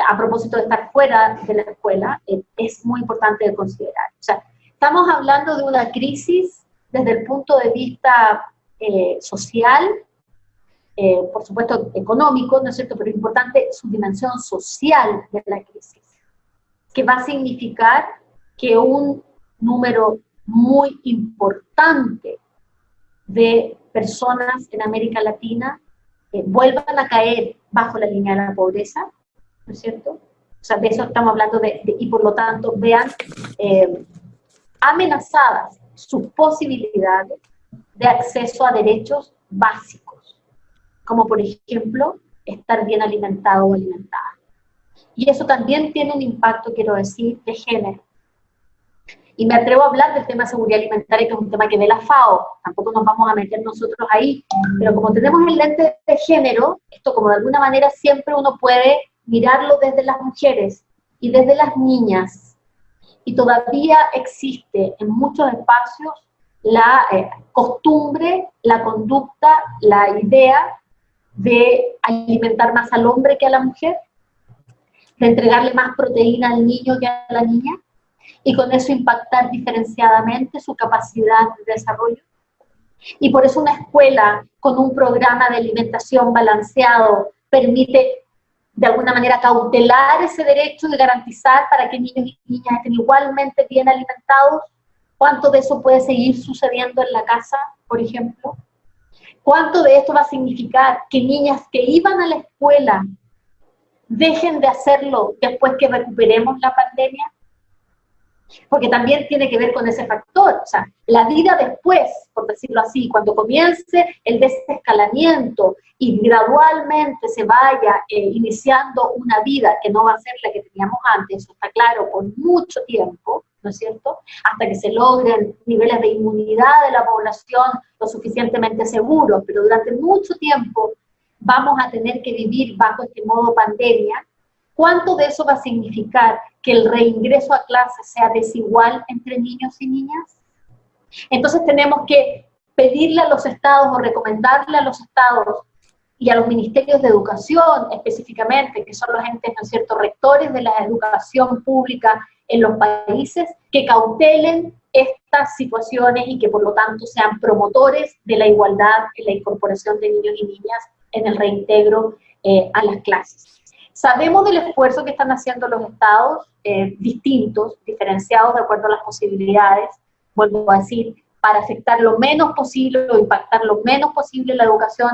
[SPEAKER 5] a propósito de estar fuera de la escuela, es muy importante de considerar. O sea, estamos hablando de una crisis desde el punto de vista social, por supuesto económico, ¿no es cierto?, pero importante su dimensión social de la crisis, que va a significar que un número muy importante de personas en América Latina vuelvan a caer bajo la línea de la pobreza, ¿no es cierto? O sea, de eso estamos hablando, y por lo tanto vean amenazadas sus posibilidades de acceso a derechos básicos, como por ejemplo, estar bien alimentado o alimentada. Y eso también tiene un impacto, quiero decir, de género. Y me atrevo a hablar del tema de seguridad alimentaria, que es un tema que ve la FAO, tampoco nos vamos a meter nosotros ahí, pero como tenemos el lente de género, esto como de alguna manera siempre uno puede mirarlo desde las mujeres y desde las niñas, y todavía existe en muchos espacios la costumbre, la conducta, la idea de alimentar más al hombre que a la mujer, de entregarle más proteína al niño que a la niña, y con eso impactar diferenciadamente su capacidad de desarrollo. Y por eso una escuela con un programa de alimentación balanceado permite de alguna manera cautelar ese derecho y garantizar para que niños y niñas estén igualmente bien alimentados. ¿Cuánto de eso puede seguir sucediendo en la casa, por ejemplo? ¿Cuánto de esto va a significar que niñas que iban a la escuela dejen de hacerlo después que recuperemos la pandemia? Porque también tiene que ver con ese factor. O sea, la vida después, por decirlo así, cuando comience el desescalamiento y gradualmente se vaya iniciando una vida que no va a ser la que teníamos antes, eso está claro, por mucho tiempo, ¿no es cierto? Hasta que se logren niveles de inmunidad de la población lo suficientemente seguros, pero durante mucho tiempo vamos a tener que vivir bajo este modo pandemia. ¿Cuánto de eso va a significar que el reingreso a clase sea desigual entre niños y niñas? Entonces tenemos que pedirle a los estados o recomendarle a los estados y a los ministerios de educación específicamente, que son los entes, ¿no es cierto?, rectores de la educación pública en los países, que cautelen estas situaciones y que por lo tanto sean promotores de la igualdad en la incorporación de niños y niñas en el reintegro a las clases. Sabemos del esfuerzo que están haciendo los estados distintos, diferenciados de acuerdo a las posibilidades, vuelvo a decir, para afectar lo menos posible o impactar lo menos posible la educación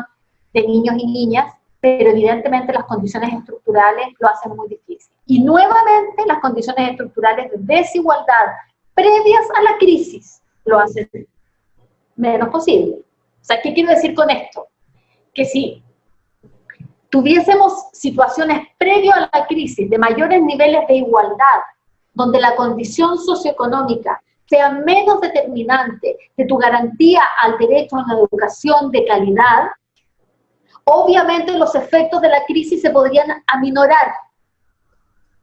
[SPEAKER 5] de niños y niñas, pero evidentemente las condiciones estructurales lo hacen muy difícil. Y nuevamente las condiciones estructurales de desigualdad previas a la crisis lo hacen menos posible. O sea, ¿qué quiero decir con esto? Que si tuviésemos situaciones previas a la crisis de mayores niveles de igualdad, donde la condición socioeconómica sea menos determinante de tu garantía al derecho a una educación de calidad, obviamente los efectos de la crisis se podrían aminorar,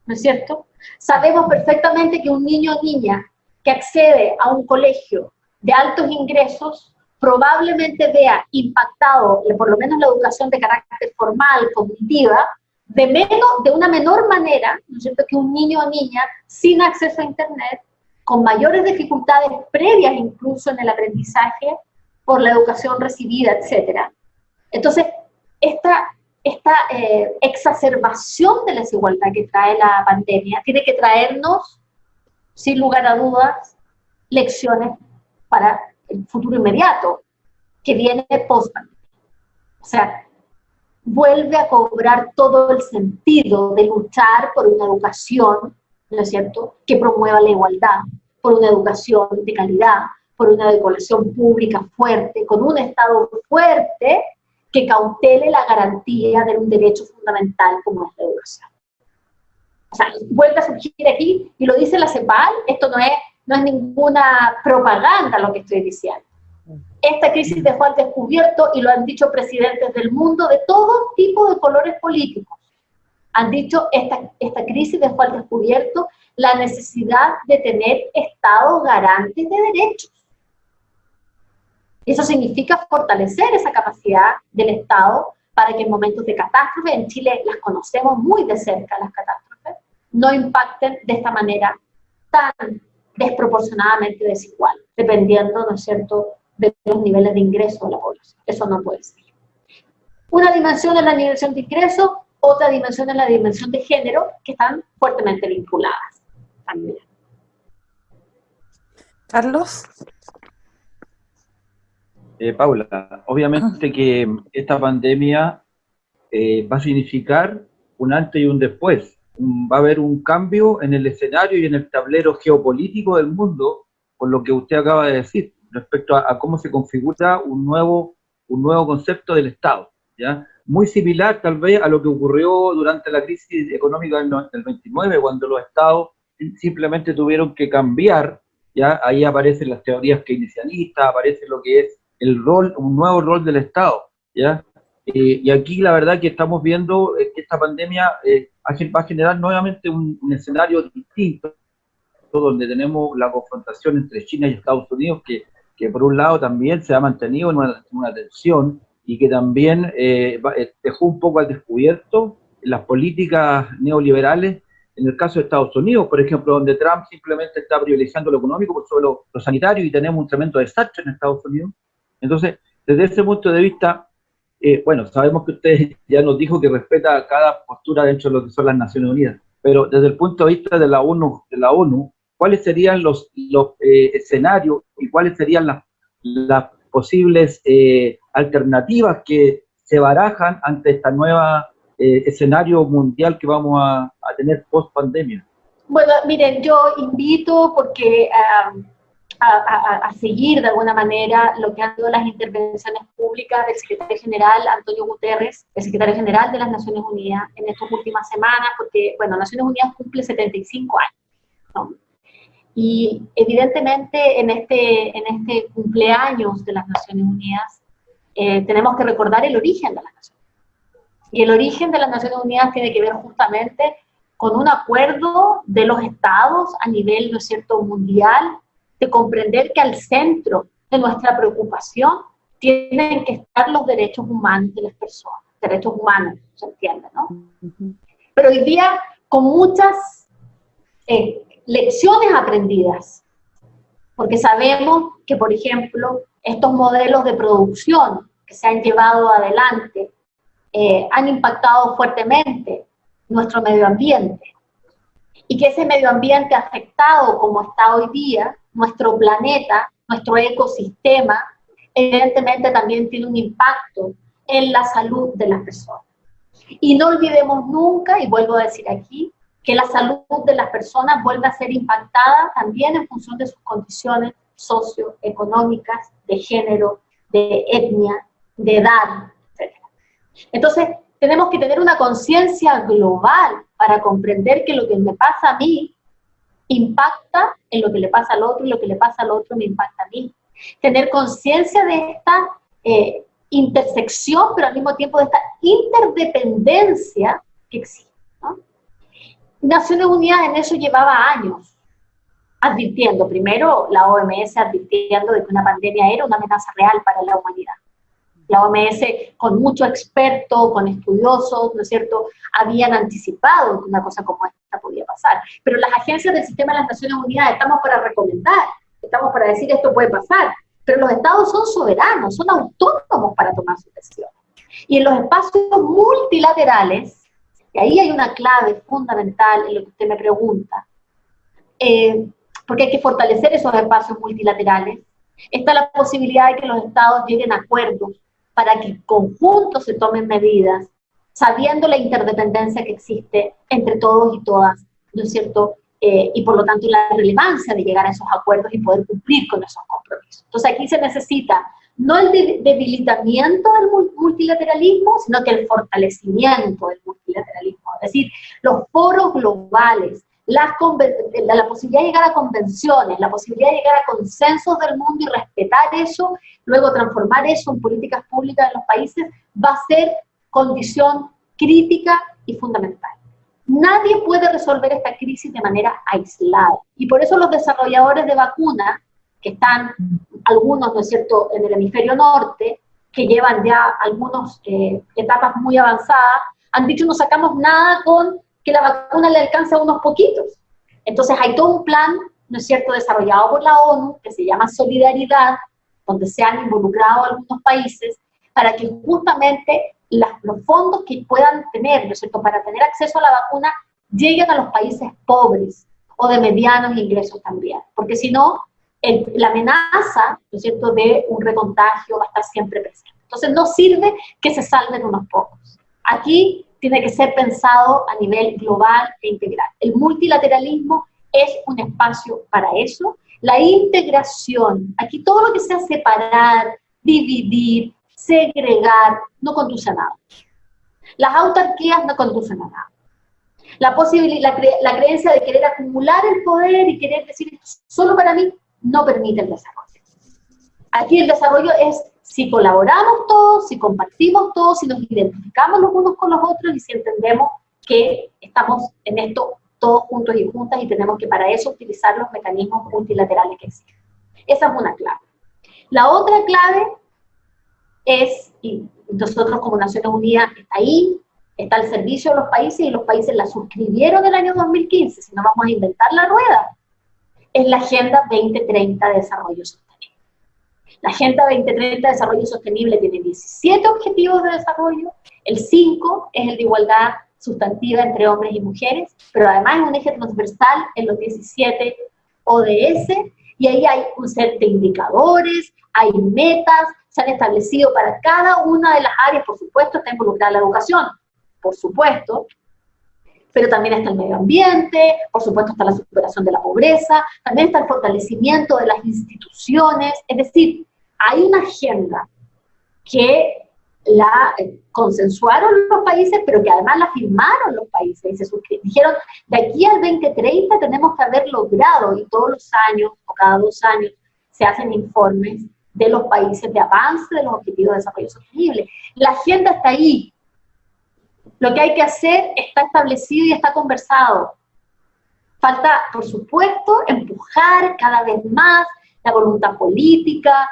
[SPEAKER 5] ¿no es cierto? Sabemos perfectamente que un niño o niña que accede a un colegio de altos ingresos probablemente vea impactado, por lo menos la educación de carácter formal, cognitiva, de una menor manera, ¿no es cierto?, que un niño o niña sin acceso a Internet, con mayores dificultades previas incluso en el aprendizaje, por la educación recibida, etc. Entonces, esta exacerbación de la desigualdad que trae la pandemia tiene que traernos, sin lugar a dudas, lecciones para el futuro inmediato, que viene post-pandemia. O sea, vuelve a cobrar todo el sentido de luchar por una educación, ¿no es cierto?, que promueva la igualdad, por una educación de calidad, por una educación pública fuerte, con un Estado fuerte que cautele la garantía de un derecho fundamental como es la educación. O sea, vuelve a surgir aquí, y lo dice la CEPAL, esto no es ninguna propaganda lo que estoy diciendo. Esta crisis dejó al descubierto, y lo han dicho presidentes del mundo de todo tipo de colores políticos, han dicho, esta crisis dejó al descubierto la necesidad de tener estados garantes de derechos. Eso significa fortalecer esa capacidad del Estado para que en momentos de catástrofe, en Chile las conocemos muy de cerca las catástrofes, no impacten de esta manera tan desproporcionadamente desigual, dependiendo, ¿no es cierto?, de los niveles de ingreso de la población. Eso no puede ser. Una dimensión es la dimensión de ingreso, otra dimensión es la dimensión de género, que están fuertemente vinculadas también.
[SPEAKER 3] Carlos.
[SPEAKER 2] Paula, obviamente que esta pandemia va a significar un antes y un después. Va a haber un cambio en el escenario y en el tablero geopolítico del mundo, por lo que usted acaba de decir, respecto a cómo se configura un nuevo concepto del Estado, ¿ya? Muy similar tal vez a lo que ocurrió durante la crisis económica del 29, cuando los Estados simplemente tuvieron que cambiar, ¿ya? Ahí aparecen las teorías keynesianistas, aparece lo que es un nuevo rol del Estado, ¿ya? Y aquí la verdad que estamos viendo que esta pandemia va a generar nuevamente un escenario distinto, donde tenemos la confrontación entre China y Estados Unidos, que por un lado también se ha mantenido en una tensión, y que también dejó un poco al descubierto las políticas neoliberales en el caso de Estados Unidos, por ejemplo, donde Trump simplemente está privilegiando lo económico por sobre lo sanitario, y tenemos un tremendo desastre en Estados Unidos. Entonces, desde ese punto de vista, bueno, sabemos que usted ya nos dijo que respeta cada postura dentro de lo que son las Naciones Unidas, pero desde el punto de vista de la ONU, ¿cuáles serían los escenarios y cuáles serían las posibles alternativas que se barajan ante esta nueva escenario mundial que vamos a tener post pandemia?
[SPEAKER 5] Bueno, miren, yo invito porque a seguir de alguna manera lo que han sido las intervenciones públicas del secretario general Antonio Guterres, el secretario general de las Naciones Unidas, en estas últimas semanas, porque, bueno, Naciones Unidas cumple 75 años, ¿no? Y evidentemente en este cumpleaños de las Naciones Unidas tenemos que recordar el origen de las Naciones Unidas. Y el origen de las Naciones Unidas tiene que ver justamente con un acuerdo de los estados a nivel, ¿no es cierto?, mundial, de comprender que al centro de nuestra preocupación tienen que estar los derechos humanos de las personas, derechos humanos, se entiende, ¿no? Pero hoy día, con muchas lecciones aprendidas, porque sabemos que, por ejemplo, estos modelos de producción que se han llevado adelante han impactado fuertemente nuestro medio ambiente, y que ese medio ambiente afectado como está hoy día, nuestro planeta, nuestro ecosistema, evidentemente también tiene un impacto en la salud de las personas. Y no olvidemos nunca, y vuelvo a decir aquí, que la salud de las personas vuelve a ser impactada también en función de sus condiciones socioeconómicas, de género, de etnia, de edad, etc. Entonces, tenemos que tener una conciencia global para comprender que lo que me pasa a mí impacta en lo que le pasa al otro, y lo que le pasa al otro me impacta a mí. Tener conciencia de esta intersección, pero al mismo tiempo de esta interdependencia que existe, ¿no? Naciones Unidas en eso llevaba años, advirtiendo, primero la OMS advirtiendo de que una pandemia era una amenaza real para la humanidad. La OMS, con muchos expertos, con estudiosos, ¿no es cierto?, habían anticipado que una cosa como esta podía pasar. Pero las agencias del sistema de las Naciones Unidas estamos para recomendar, estamos para decir esto puede pasar, pero los estados son soberanos, son autónomos para tomar sus decisiones. Y en los espacios multilaterales, y ahí hay una clave fundamental en lo que usted me pregunta, porque hay que fortalecer esos espacios multilaterales, está la posibilidad de que los estados lleguen a acuerdos para que conjuntos se tomen medidas, sabiendo la interdependencia que existe entre todos y todas, ¿no es cierto?, y por lo tanto la relevancia de llegar a esos acuerdos y poder cumplir con esos compromisos. Entonces aquí se necesita no el debilitamiento del multilateralismo, sino que el fortalecimiento del multilateralismo, es decir, los foros globales, la posibilidad de llegar a convenciones, la posibilidad de llegar a consensos del mundo y respetar eso, luego transformar eso en políticas públicas en los países, va a ser condición crítica y fundamental. Nadie puede resolver esta crisis de manera aislada, y por eso los desarrolladores de vacunas, que están algunos, ¿no es cierto?, en el hemisferio norte, que llevan ya algunas etapas muy avanzadas, han dicho no sacamos nada con que la vacuna le alcance a unos poquitos. Entonces hay todo un plan, ¿no es cierto?, desarrollado por la ONU, que se llama Solidaridad, donde se han involucrado algunos países, para que justamente los fondos que puedan tener, ¿no es cierto?, para tener acceso a la vacuna, lleguen a los países pobres, o de medianos ingresos también, porque si no, la amenaza, ¿no es cierto?, de un recontagio va a estar siempre presente. Entonces no sirve que se salven unos pocos. Aquí tiene que ser pensado a nivel global e integral. El multilateralismo es un espacio para eso. La integración, aquí todo lo que sea separar, dividir, segregar, no conduce a nada. Las autarquías no conducen a nada. La creencia de querer acumular el poder y querer decir esto solo para mí, no permite el desarrollo. Aquí el desarrollo es si colaboramos todos, si compartimos todos, si nos identificamos los unos con los otros y si entendemos que estamos en esto todos juntos y juntas y tenemos que para eso utilizar los mecanismos multilaterales que existen. Esa es una clave. La otra clave es, y nosotros como Naciones Unidas está ahí, está al servicio de los países y los países la suscribieron el año 2015, si no vamos a inventar la rueda, es la Agenda 2030 de Desarrollo Sostenible. La Agenda 2030 de Desarrollo Sostenible tiene 17 objetivos de desarrollo, el 5 es el de igualdad sustantiva entre hombres y mujeres, pero además es un eje transversal en los 17 ODS, y ahí hay un set de indicadores, hay metas, se han establecido para cada una de las áreas, por supuesto está involucrada la educación, por supuesto, pero también está el medio ambiente, por supuesto está la superación de la pobreza, también está el fortalecimiento de las instituciones, es decir, hay una agenda que consensuaron los países, pero que además la firmaron los países y se dijeron, de aquí al 2030 tenemos que haber logrado, y todos los años o cada 2 años se hacen informes de los países de avance de los objetivos de desarrollo sostenible. La agenda está ahí. Lo que hay que hacer está establecido y está conversado. Falta, por supuesto, empujar cada vez más la voluntad política,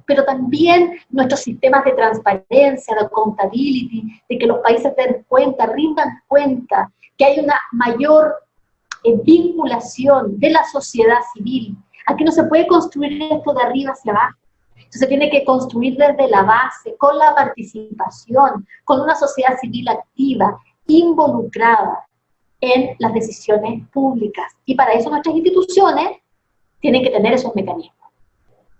[SPEAKER 5] pero también nuestros sistemas de transparencia, de accountability, de que los países den cuenta, rindan cuenta, que hay una mayor vinculación de la sociedad civil. Aquí no se puede construir esto de arriba hacia abajo. Entonces tiene que construir desde la base, con la participación, con una sociedad civil activa, involucrada en las decisiones públicas. Y para eso nuestras instituciones tienen que tener esos mecanismos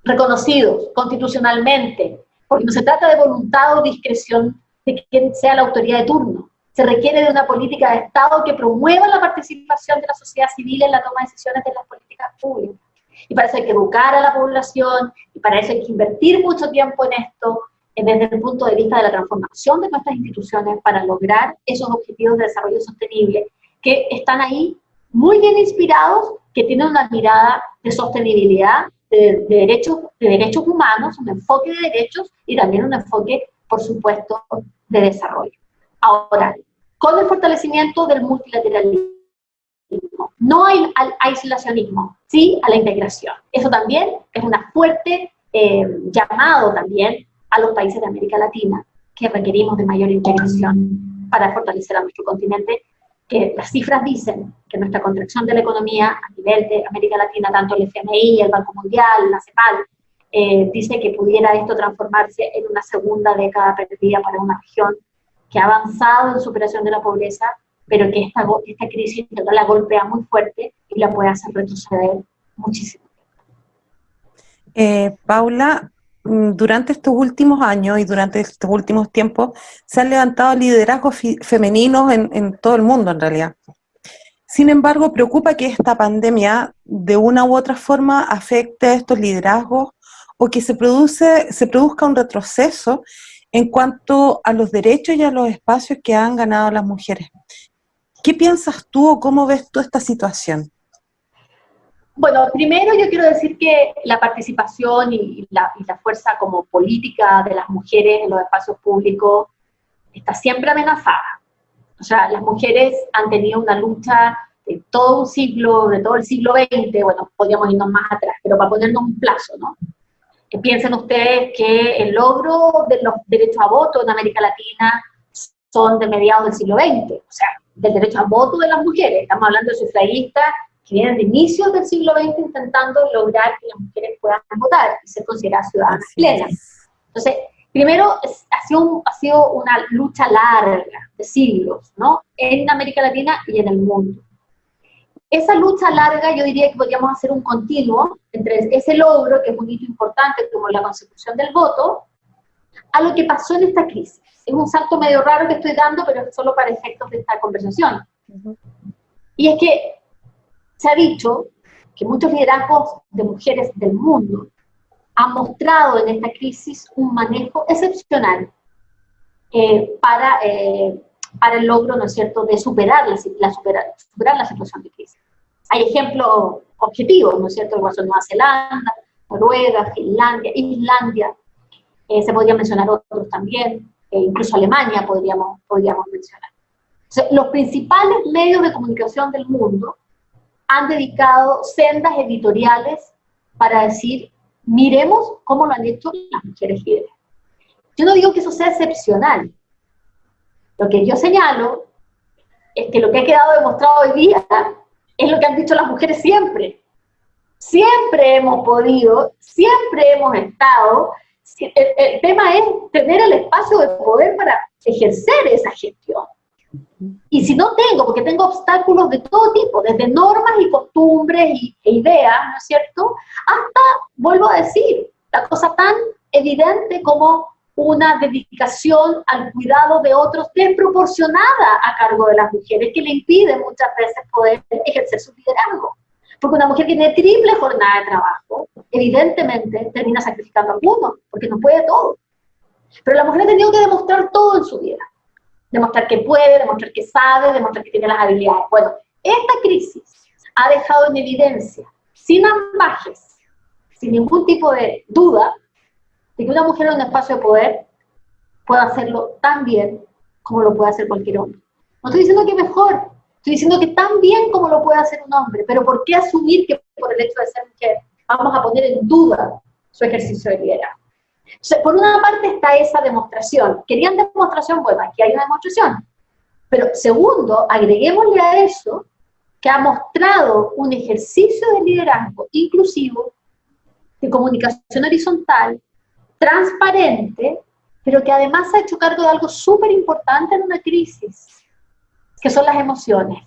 [SPEAKER 5] reconocidos constitucionalmente, porque no se trata de voluntad o discreción de quien sea la autoridad de turno. Se requiere de una política de Estado que promueva la participación de la sociedad civil en la toma de decisiones de las políticas públicas. Y para eso hay que educar a la población, y para eso hay que invertir mucho tiempo en esto, desde el punto de vista de la transformación de nuestras instituciones para lograr esos objetivos de desarrollo sostenible que están ahí muy bien inspirados, que tienen una mirada de sostenibilidad, de derechos humanos, un enfoque de derechos y también un enfoque, por supuesto, de desarrollo. Ahora, con el fortalecimiento del multilateralismo, no hay al aislacionismo, sí a la integración. Eso también es una fuerte llamado también a los países de América Latina, que requerimos de mayor integración para fortalecer a nuestro continente, que las cifras dicen que nuestra contracción de la economía a nivel de América Latina, tanto el FMI, el Banco Mundial, la CEPAL, dice que pudiera esto transformarse en una segunda década perdida para una región que ha avanzado en superación de la pobreza, pero que esta crisis la golpea muy fuerte y la puede hacer retroceder muchísimo.
[SPEAKER 3] Paula, durante estos últimos años y durante estos últimos tiempos se han levantado liderazgos femeninos en todo el mundo en realidad. Sin embargo, preocupa que esta pandemia de una u otra forma afecte a estos liderazgos o que se produzca un retroceso en cuanto a los derechos y a los espacios que han ganado las mujeres. ¿Qué piensas tú o cómo ves tú esta situación?
[SPEAKER 5] Bueno, primero yo quiero decir que la participación y la fuerza como política de las mujeres en los espacios públicos está siempre amenazada. O sea, las mujeres han tenido una lucha de todo el siglo XX, bueno, podríamos irnos más atrás, pero para ponernos un plazo, ¿no? Que piensen ustedes que el logro de los derechos a voto en América Latina son de mediados del siglo XX, o sea, del derecho a voto de las mujeres. Estamos hablando de sufragistas que vienen de inicios del siglo XX intentando lograr que las mujeres puedan votar y ser consideradas ciudadanas plenas. Entonces, primero, ha sido una lucha larga, de siglos, ¿no? En América Latina y en el mundo. Esa lucha larga, yo diría que podríamos hacer un continuo entre ese logro, que es un hito importante, como la consecución del voto, a lo que pasó en esta crisis. Es un salto medio raro que estoy dando, pero es solo para efectos de esta conversación. Y es que se ha dicho que muchos liderazgos de mujeres del mundo han mostrado en esta crisis un manejo excepcional para el logro, ¿no es cierto?, de superar la situación de crisis. Hay ejemplos objetivos, ¿no es cierto?, como son Nueva Zelanda, Noruega, Finlandia, Islandia, se podrían mencionar otros también, incluso Alemania podríamos mencionar. O sea, los principales medios de comunicación del mundo han dedicado sendas editoriales para decir, miremos cómo lo han hecho las mujeres líderes. Yo no digo que eso sea excepcional. Lo que yo señalo es que lo que ha quedado demostrado hoy día es lo que han dicho las mujeres siempre. Siempre hemos podido, siempre hemos estado. El tema es tener el espacio de poder para ejercer esa gestión. Y si no tengo, porque tengo obstáculos de todo tipo, desde normas y costumbres e ideas, ¿no es cierto?, hasta, vuelvo a decir, la cosa tan evidente como una dedicación al cuidado de otros desproporcionada a cargo de las mujeres, que le impide muchas veces poder ejercer su liderazgo. Porque una mujer que tiene triple jornada de trabajo, evidentemente termina sacrificando a alguno, porque no puede todo. Pero la mujer ha tenido que demostrar todo en su vida. Demostrar que puede, demostrar que sabe, demostrar que tiene las habilidades. Bueno, esta crisis ha dejado en evidencia, sin ambajes, sin ningún tipo de duda, de que una mujer en un espacio de poder puede hacerlo tan bien como lo puede hacer cualquier hombre. No estoy diciendo que mejor, estoy diciendo que tan bien como lo puede hacer un hombre, pero ¿por qué asumir que por el hecho de ser mujer vamos a poner en duda su ejercicio de liderazgo? O sea, por una parte está esa demostración. ¿Querían demostración? Bueno, aquí hay una demostración. Pero segundo, agreguémosle a eso que ha mostrado un ejercicio de liderazgo inclusivo, de comunicación horizontal, transparente, pero que además se ha hecho cargo de algo súper importante en una crisis, que son las emociones.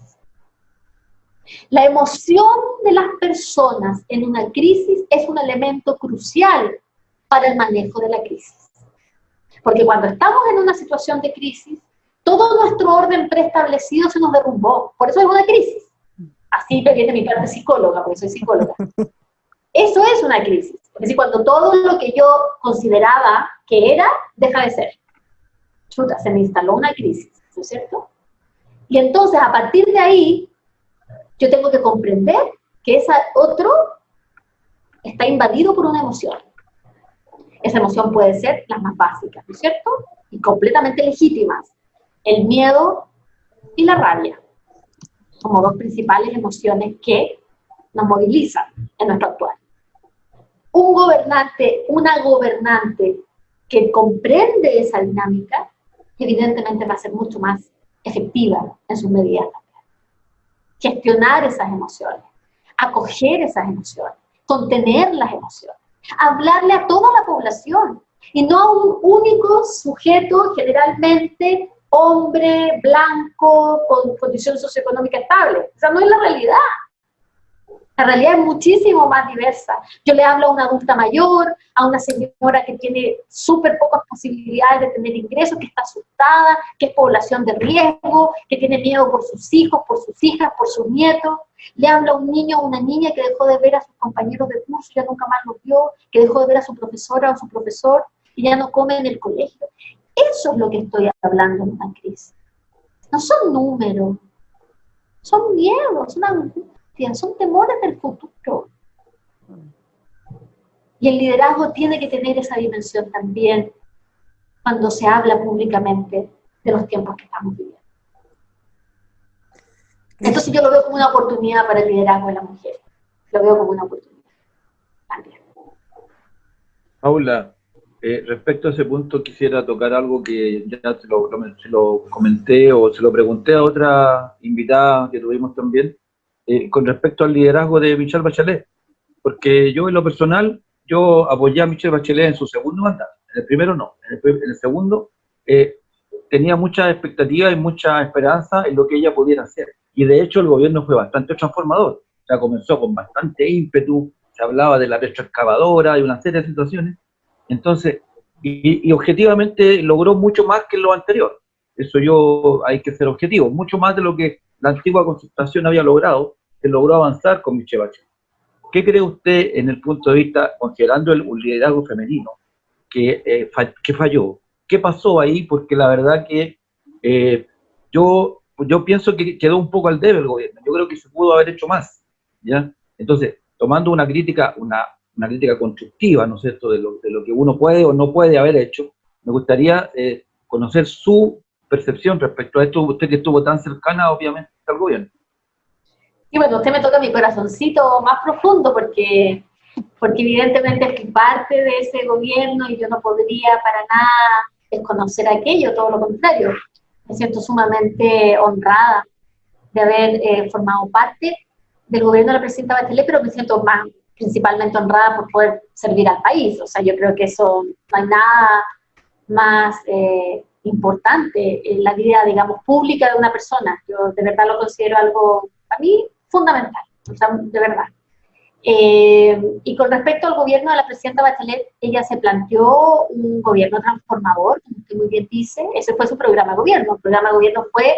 [SPEAKER 5] La emoción de las personas en una crisis es un elemento crucial para el manejo de la crisis. Porque cuando estamos en una situación de crisis, todo nuestro orden preestablecido se nos derrumbó. Por eso es una crisis. Así me viene mi parte psicóloga, porque soy psicóloga. Eso es una crisis. Es decir, cuando todo lo que yo consideraba que era, deja de ser. Chuta, se me instaló una crisis, ¿no es cierto? Y entonces, a partir de ahí, yo tengo que comprender que ese otro está invadido por una emoción. Esa emoción puede ser las más básicas, ¿no es cierto? Y completamente legítimas. El miedo y la rabia. Como dos principales emociones que nos movilizan en nuestro actuar. Un gobernante, una gobernante que comprende esa dinámica, evidentemente va a ser mucho más efectiva en sus medidas. Gestionar esas emociones, acoger esas emociones, contener las emociones, hablarle a toda la población y no a un único sujeto, generalmente hombre, blanco, con condición socioeconómica estable. Esa no es la realidad. La realidad es muchísimo más diversa. Yo le hablo a una adulta mayor, a una señora que tiene súper pocas posibilidades de tener ingresos, que está asustada, que es población de riesgo, que tiene miedo por sus hijos, por sus hijas, por sus nietos. Le hablo a un niño o una niña que dejó de ver a sus compañeros de curso, ya nunca más los vio, que dejó de ver a su profesora o su profesor y ya no come en el colegio. Eso es lo que estoy hablando en una crisis. No son números, son miedos, son angustias, son temores del futuro. Y el liderazgo tiene que tener esa dimensión también cuando se habla públicamente de los tiempos que estamos viviendo. Entonces yo lo veo como una oportunidad para el liderazgo de la mujer. Lo veo como una oportunidad también.
[SPEAKER 2] Paula, respecto a ese punto quisiera tocar algo que ya se lo comenté o se lo pregunté a otra invitada que tuvimos también, con respecto al liderazgo de Michelle Bachelet, porque yo en lo personal, yo apoyé a Michelle Bachelet en su segundo mandato, en el primero no, en el segundo tenía mucha expectativa y mucha esperanza en lo que ella pudiera hacer, y de hecho el gobierno fue bastante transformador, o sea, comenzó con bastante ímpetu, se hablaba de la retroexcavadora, de una serie de situaciones. Entonces, y objetivamente logró mucho más que lo anterior. Eso hay que ser objetivo, mucho más de lo que la antigua concertación había logrado, se logró avanzar con Michelle Bachelet. ¿Qué cree usted en el punto de vista, considerando un liderazgo femenino, que falló? ¿Qué pasó ahí? Porque la verdad que yo pienso que quedó un poco al debe el gobierno. Yo creo que se pudo haber hecho más, ¿ya? Entonces, tomando una crítica constructiva, ¿no es cierto?, de lo que uno puede o no puede haber hecho, me gustaría conocer su percepción respecto a esto, usted que estuvo tan cercana, obviamente, al gobierno.
[SPEAKER 5] Y bueno, usted me toca mi corazoncito más profundo, porque evidentemente es parte de ese gobierno y yo no podría para nada desconocer aquello, todo lo contrario. Me siento sumamente honrada de haber formado parte del gobierno de la presidenta Bachelet, pero me siento principalmente honrada por poder servir al país. O sea, yo creo que eso no hay nada más importante en la vida, digamos, pública de una persona. Yo de verdad lo considero algo, para mí, fundamental, o sea, de verdad. Y con respecto al gobierno de la presidenta Bachelet, ella se planteó un gobierno transformador, como usted muy bien dice. Ese fue su programa de gobierno. El programa de gobierno fue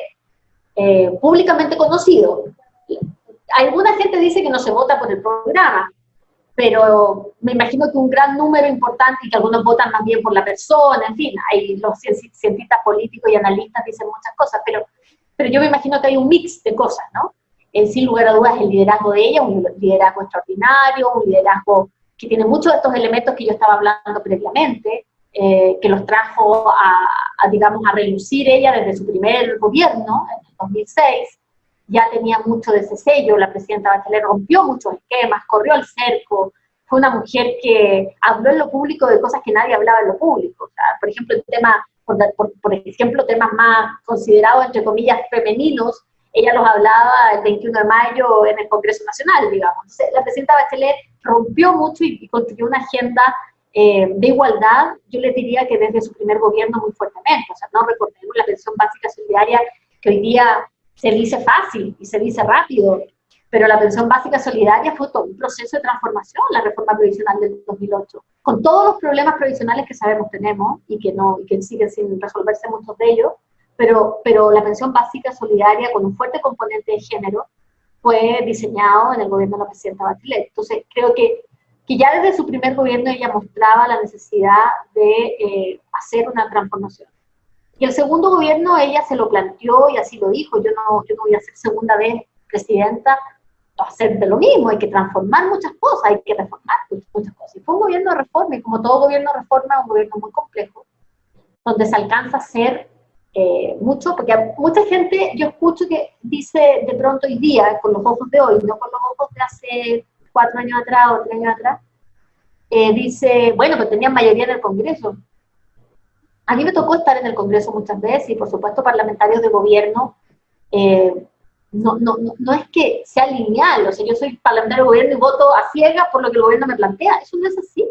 [SPEAKER 5] públicamente conocido. Alguna gente dice que no se vota por el programa. pero me imagino que un gran número importante, y que algunos votan más bien por la persona, en fin, hay los cientistas políticos y analistas dicen muchas cosas, pero yo me imagino que hay un mix de cosas, ¿no? Sin lugar a dudas el liderazgo de ella, un liderazgo extraordinario, un liderazgo que tiene muchos de estos elementos que yo estaba hablando previamente, que los trajo digamos, a relucir ella desde su primer gobierno, en el 2006, ya tenía mucho de ese sello. La presidenta Bachelet rompió muchos esquemas, corrió al cerco, fue una mujer que habló en lo público de cosas que nadie hablaba en lo público. O sea, por ejemplo, por ejemplo, temas más considerados, entre comillas, femeninos, ella los hablaba el 21 de mayo en el Congreso Nacional, digamos. Entonces, la presidenta Bachelet rompió mucho y construyó una agenda de igualdad, yo les diría que desde su primer gobierno muy fuertemente. O sea, no recordemos la pensión básica solidaria, que hoy día se dice fácil y se dice rápido, pero la pensión básica solidaria fue todo un proceso de transformación, la reforma previsional del 2008, con todos los problemas previsionales que sabemos tenemos y que siguen sin resolverse muchos de ellos, pero la pensión básica solidaria con un fuerte componente de género fue diseñado en el gobierno de la presidenta Bachelet. Entonces creo que ya desde su primer gobierno ella mostraba la necesidad de hacer una transformación. Y el segundo gobierno ella se lo planteó y así lo dijo: yo no voy a ser segunda vez presidenta a hacer de lo mismo, hay que transformar muchas cosas, hay que reformar muchas cosas. Y fue un gobierno de reforma, y como todo gobierno de reforma, un gobierno muy complejo, donde se alcanza a hacer mucho, porque mucha gente, yo escucho que dice de pronto hoy día, con los ojos de hoy, no con los ojos de hace 4 años atrás o 3 años atrás, dice, bueno, pues tenían mayoría en el Congreso. A mí me tocó estar en el Congreso muchas veces, y por supuesto parlamentarios de gobierno, no es que sea lineal, o sea, yo soy parlamentario de gobierno y voto a ciegas por lo que el gobierno me plantea. Eso no es así.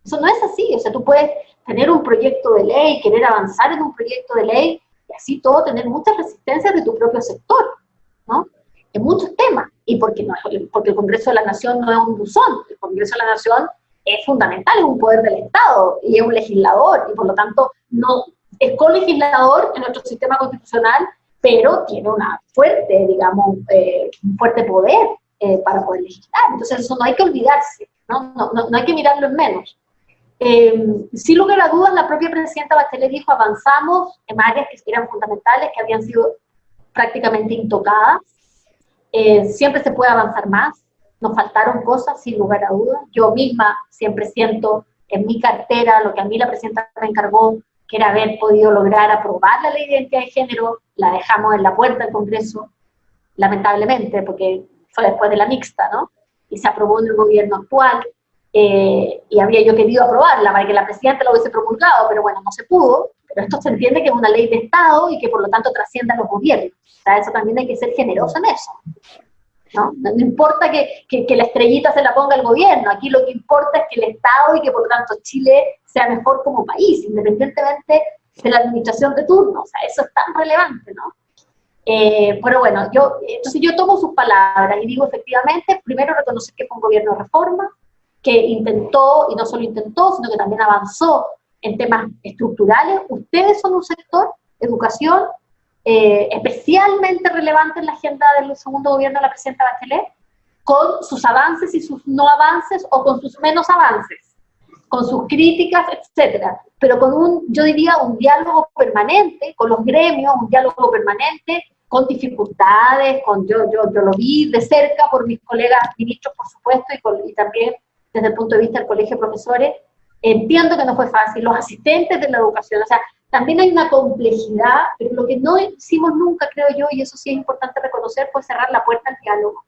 [SPEAKER 5] Eso no es así. O sea, tú puedes tener un proyecto de ley, querer avanzar en un proyecto de ley, y así todo tener muchas resistencias de tu propio sector, ¿no? En muchos temas. Y porque el Congreso de la Nación no es un buzón. El Congreso de la Nación es fundamental, es un poder del Estado, y es un legislador, y por lo tanto no es colegislador en nuestro sistema constitucional, pero tiene una fuerte, digamos, un fuerte poder para poder legislar. Entonces eso no hay que olvidarse, no hay que mirarlo en menos. Sin lugar a dudas, la propia presidenta Bachelet dijo: avanzamos en áreas que eran fundamentales, que habían sido prácticamente intocadas. Siempre se puede avanzar más. Nos faltaron cosas, sin lugar a dudas. Yo misma siempre siento en mi cartera lo que a mí la presidenta me encargó, que era haber podido lograr aprobar la ley de identidad de género. La dejamos en la puerta del Congreso, lamentablemente, porque fue después de la mixta, ¿no? Y se aprobó en el gobierno actual, y había yo querido aprobarla para que la presidenta lo hubiese promulgado, pero bueno, no se pudo. Pero esto se entiende que es una ley de Estado y que por lo tanto trasciende a los gobiernos. O sea, eso también hay que ser generoso en eso, ¿no? No importa que la estrellita se la ponga el gobierno, aquí lo que importa es que el Estado y que por lo tanto Chile sea mejor como país, independientemente de la administración de turno. O sea, eso es tan relevante, ¿no? Pero bueno, entonces yo tomo sus palabras y digo, efectivamente, primero reconocer que fue un gobierno de reforma, que intentó, y no solo intentó, sino que también avanzó en temas estructurales. Ustedes son un sector, educación, especialmente relevante en la agenda del segundo gobierno de la presidenta Bachelet, con sus avances y sus no avances, o con sus menos avances, con sus críticas, etcétera, pero con yo diría, un diálogo permanente con los gremios, un diálogo permanente con dificultades, yo lo vi de cerca por mis colegas ministros, por supuesto, y también desde el punto de vista del colegio de profesores. Entiendo que no fue fácil, los asistentes de la educación, o sea, también hay una complejidad, pero lo que no hicimos nunca, creo yo, y eso sí es importante reconocer, fue cerrar la puerta al diálogo.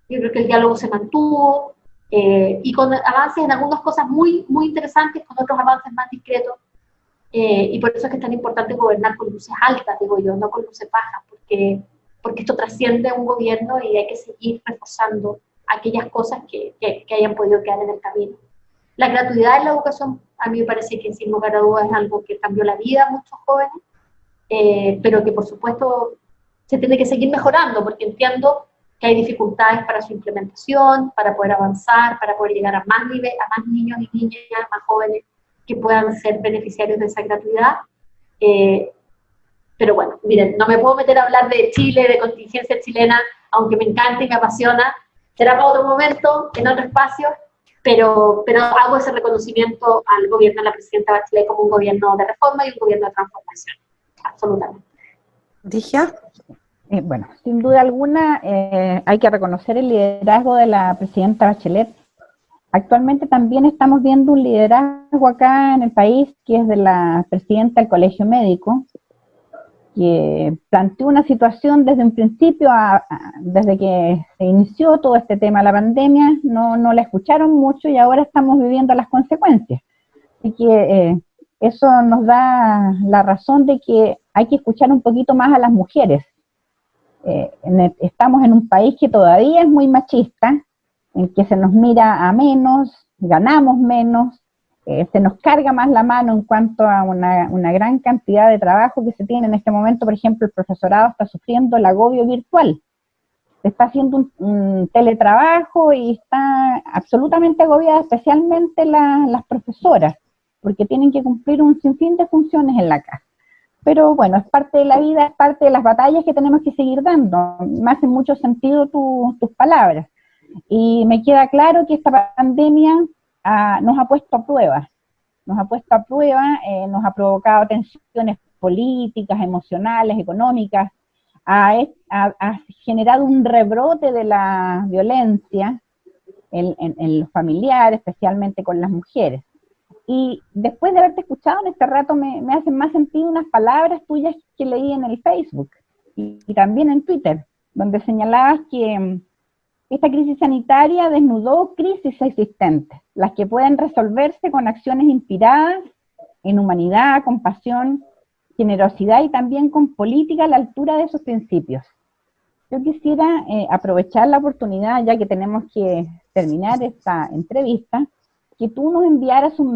[SPEAKER 5] Yo creo que el diálogo se mantuvo, y con avances en algunas cosas muy, muy interesantes, con otros avances más discretos, y por eso es que es tan importante gobernar con luces altas, digo yo, no con luces bajas, porque esto trasciende un gobierno y hay que seguir reforzando aquellas cosas que hayan podido quedar en el camino. La gratuidad en la educación, a mí me parece que sin lugar a dudas es algo que cambió la vida a muchos jóvenes, pero que por supuesto se tiene que seguir mejorando, porque entiendo que hay dificultades para su implementación, para poder avanzar, para poder llegar a más niños y niñas, más jóvenes que puedan ser beneficiarios de esa gratuidad. Pero bueno, miren, no me puedo meter a hablar de Chile, de contingencia chilena, aunque me encanta y me apasiona, será para otro momento, en otro espacio, pero hago ese reconocimiento al gobierno de la presidenta Bachelet como un gobierno de reforma y un gobierno de transformación, absolutamente.
[SPEAKER 3] ¿Ligia?
[SPEAKER 4] Bueno, sin duda alguna hay que reconocer el liderazgo de la presidenta Bachelet. Actualmente también estamos viendo un liderazgo acá en el país que es de la presidenta del Colegio Médico, que planteó una situación desde un principio, desde que se inició todo este tema de la pandemia, no la escucharon mucho y ahora estamos viviendo las consecuencias. Así que eso nos da la razón de que hay que escuchar un poquito más a las mujeres. Estamos en un país que todavía es muy machista, en que se nos mira a menos, ganamos menos, se nos carga más la mano en cuanto a una gran cantidad de trabajo que se tiene en este momento. Por ejemplo, el profesorado está sufriendo el agobio virtual, se está haciendo un teletrabajo y está absolutamente agobiada, especialmente las profesoras, porque tienen que cumplir un sinfín de funciones en la casa. Pero bueno, es parte de la vida, es parte de las batallas que tenemos que seguir dando. Me hacen mucho sentido tus palabras. Y me queda claro que esta pandemia nos ha puesto a prueba. Nos ha provocado tensiones políticas, emocionales, económicas, ha generado un rebrote de la violencia en los familiares, especialmente con las mujeres. Y después de haberte escuchado en este rato, me hacen más sentido unas palabras tuyas que leí en el Facebook y también en Twitter, donde señalabas que esta crisis sanitaria desnudó crisis existentes, las que pueden resolverse con acciones inspiradas en humanidad, compasión, generosidad y también con política a la altura de esos principios. Yo quisiera aprovechar la oportunidad, ya que tenemos que terminar esta entrevista, que tú nos enviaras un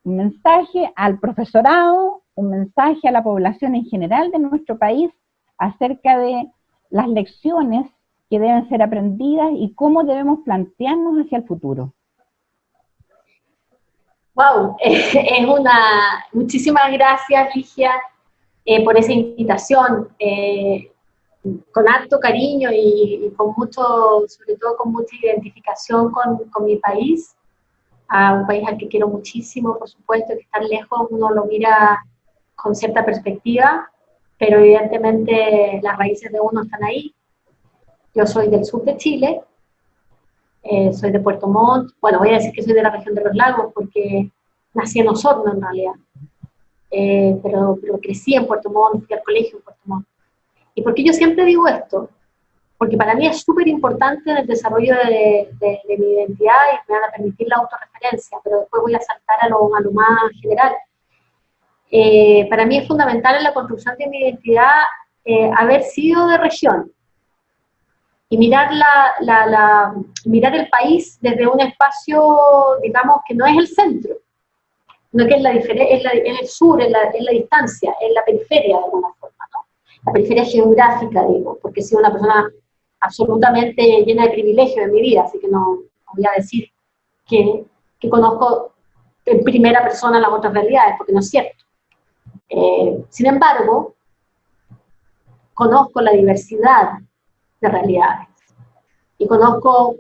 [SPEAKER 4] mensaje al profesorado, un mensaje a la población en general de nuestro país acerca de las lecciones que deben ser aprendidas y cómo debemos plantearnos hacia el futuro.
[SPEAKER 5] Wow, muchísimas gracias, Ligia, por esa invitación, con harto cariño y con mucho, sobre todo con mucha identificación con mi país, a un país al que quiero muchísimo, por supuesto, que estar lejos uno lo mira con cierta perspectiva, pero evidentemente las raíces de uno están ahí. Yo soy del sur de Chile, soy de Puerto Montt. Bueno, voy a decir que soy de la región de los lagos porque nací en Osorno en realidad, pero crecí en Puerto Montt, fui al colegio en Puerto Montt. ¿Y por qué yo siempre digo esto? Porque para mí es súper importante en el desarrollo de mi identidad y me van a permitir la autorreferencia, pero después voy a saltar a lo más general. Para mí es fundamental en la construcción de mi identidad haber sido de región y mirar mirar el país desde un espacio, digamos, que no es el centro, no que es el sur, es la distancia, es la periferia de alguna forma, ¿no? La periferia geográfica, digo, porque soy una persona absolutamente llena de privilegios en mi vida, así que no voy a decir que conozco en primera persona las otras realidades, porque no es cierto. Sin embargo, conozco la diversidad de realidades y conozco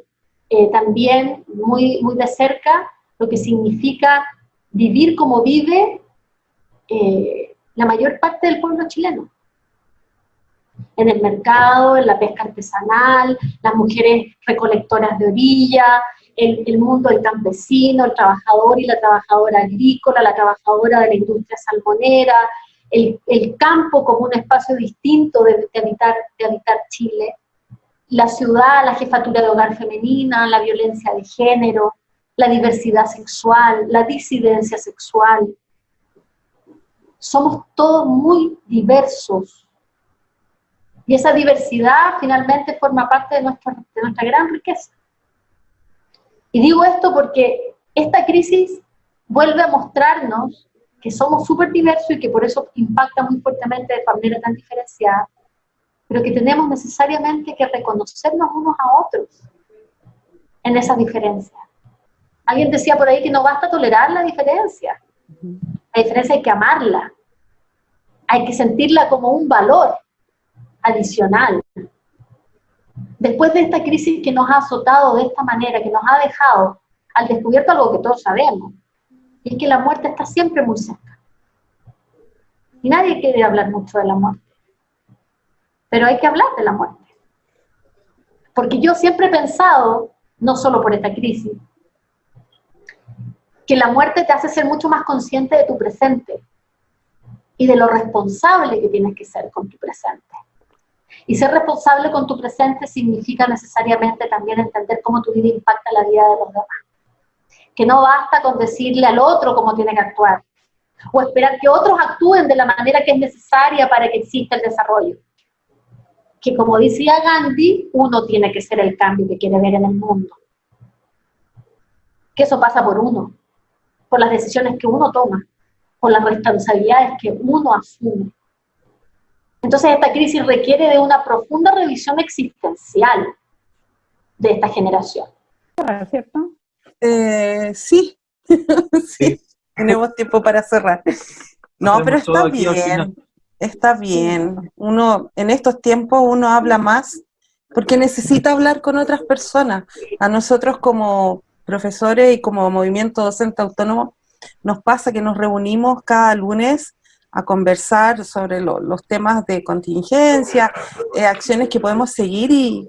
[SPEAKER 5] también muy de cerca lo que significa vivir como vive la mayor parte del pueblo chileno. En el mercado, en la pesca artesanal, las mujeres recolectoras de orilla, el mundo del campesino, el trabajador y la trabajadora agrícola, la trabajadora de la industria salmonera, el campo como un espacio distinto de habitar Chile, la ciudad, la jefatura de hogar femenina, la violencia de género, la diversidad sexual, la disidencia sexual. Somos todos muy diversos. Y esa diversidad finalmente forma parte de nuestra gran riqueza. Y digo esto porque esta crisis vuelve a mostrarnos que somos súper diversos y que por eso impacta muy fuertemente de manera tan diferenciada, pero que tenemos necesariamente que reconocernos unos a otros en esas diferencias. Alguien decía por ahí que no basta tolerar la diferencia. La diferencia hay que amarla. Hay que sentirla como un valor adicional. después de esta crisis que nos ha azotado de esta manera, que nos ha dejado al descubierto algo que todos sabemos, y es que la muerte está siempre muy cerca. Y nadie quiere hablar mucho de la muerte, pero hay que hablar de la muerte. Porque yo siempre he pensado, no solo por esta crisis, que la muerte te hace ser mucho más consciente de tu presente y de lo responsable que tienes que ser con tu presente. Y ser responsable con tu presente significa necesariamente también entender cómo tu vida impacta la vida de los demás. Que no basta con decirle al otro cómo tiene que actuar, o esperar que otros actúen de la manera que es necesaria para que exista el desarrollo. Que como decía Gandhi, uno tiene que ser el cambio que quiere ver en el mundo. Que eso pasa por uno, por las decisiones que uno toma, por las responsabilidades que uno asume. Entonces esta crisis requiere de una profunda revisión existencial de esta generación.
[SPEAKER 4] ¿Cierto?
[SPEAKER 3] Sí, sí, tenemos tiempo para cerrar. No, pero está bien, está bien. Uno, en estos tiempos uno habla más porque necesita hablar con otras personas. A nosotros como profesores y como movimiento docente autónomo nos pasa que nos reunimos cada lunes a conversar sobre los temas de contingencia, acciones que podemos seguir, y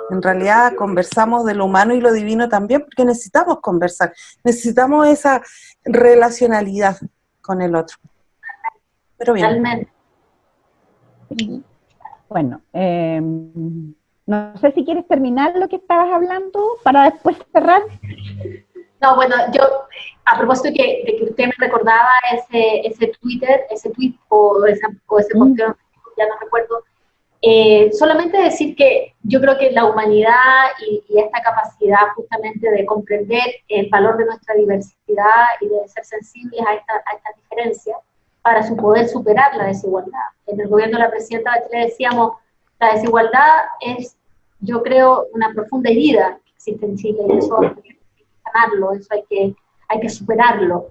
[SPEAKER 3] en realidad conversamos de lo humano y lo divino también, porque necesitamos conversar, necesitamos esa relacionalidad con el otro. Pero bien.
[SPEAKER 5] Realmente.
[SPEAKER 4] Bueno, no sé si quieres terminar lo que estabas hablando para después cerrar.
[SPEAKER 5] No, bueno, yo, a propósito de que usted me recordaba ese tweet o ese post, ya no recuerdo, solamente decir que yo creo que la humanidad y esta capacidad justamente de comprender el valor de nuestra diversidad y de ser sensibles a estas diferencias para poder superar la desigualdad. En el gobierno de la presidenta Bachelet decíamos, la desigualdad es, yo creo, una profunda herida que existe en Chile, y eso hay que sanarlo, eso hay que superarlo.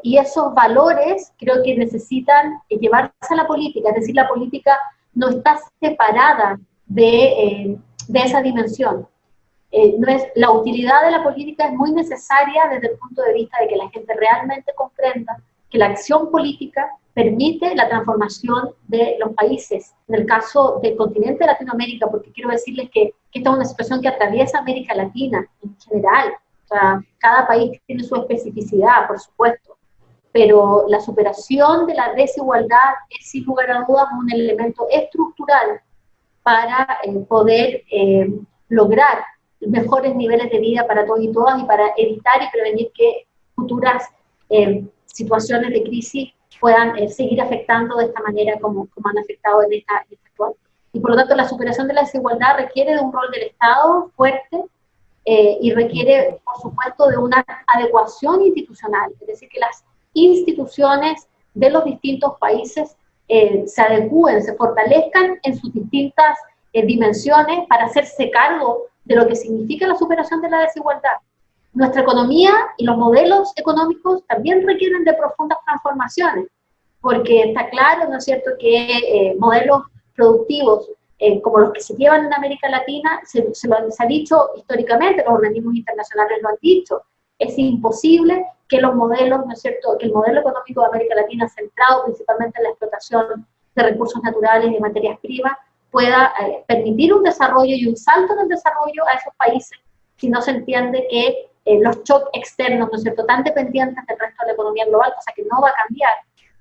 [SPEAKER 5] Y esos valores creo que necesitan llevarse a la política, es decir, la política no está separada de esa dimensión. La utilidad de la política es muy necesaria desde el punto de vista de que la gente realmente comprenda que la acción política permite la transformación de los países. En el caso del continente de Latinoamérica, porque quiero decirles que esta es una situación que atraviesa América Latina en general. O sea, cada país tiene su especificidad, por supuesto, pero la superación de la desigualdad es sin lugar a dudas un elemento estructural para poder lograr mejores niveles de vida para todos y todas, y para evitar y prevenir que futuras situaciones de crisis puedan seguir afectando de esta manera como han afectado en esta actual. Y por lo tanto la superación de la desigualdad requiere de un rol del Estado fuerte, y requiere, por supuesto, de una adecuación institucional, es decir, que las instituciones de los distintos países se adecúen, se fortalezcan en sus distintas dimensiones para hacerse cargo de lo que significa la superación de la desigualdad. Nuestra economía y los modelos económicos también requieren de profundas transformaciones, porque está claro, ¿no es cierto?, que modelos productivos como los que se llevan en América Latina, se ha dicho históricamente, los organismos internacionales lo han dicho, es imposible que los modelos, ¿no es cierto?, que el modelo económico de América Latina, centrado principalmente en la explotación de recursos naturales y de materias primas, pueda permitir un desarrollo y un salto en el desarrollo a esos países si no se entiende que los shocks externos, ¿no es cierto?, tan dependientes del resto de la economía global, cosa que no va a cambiar,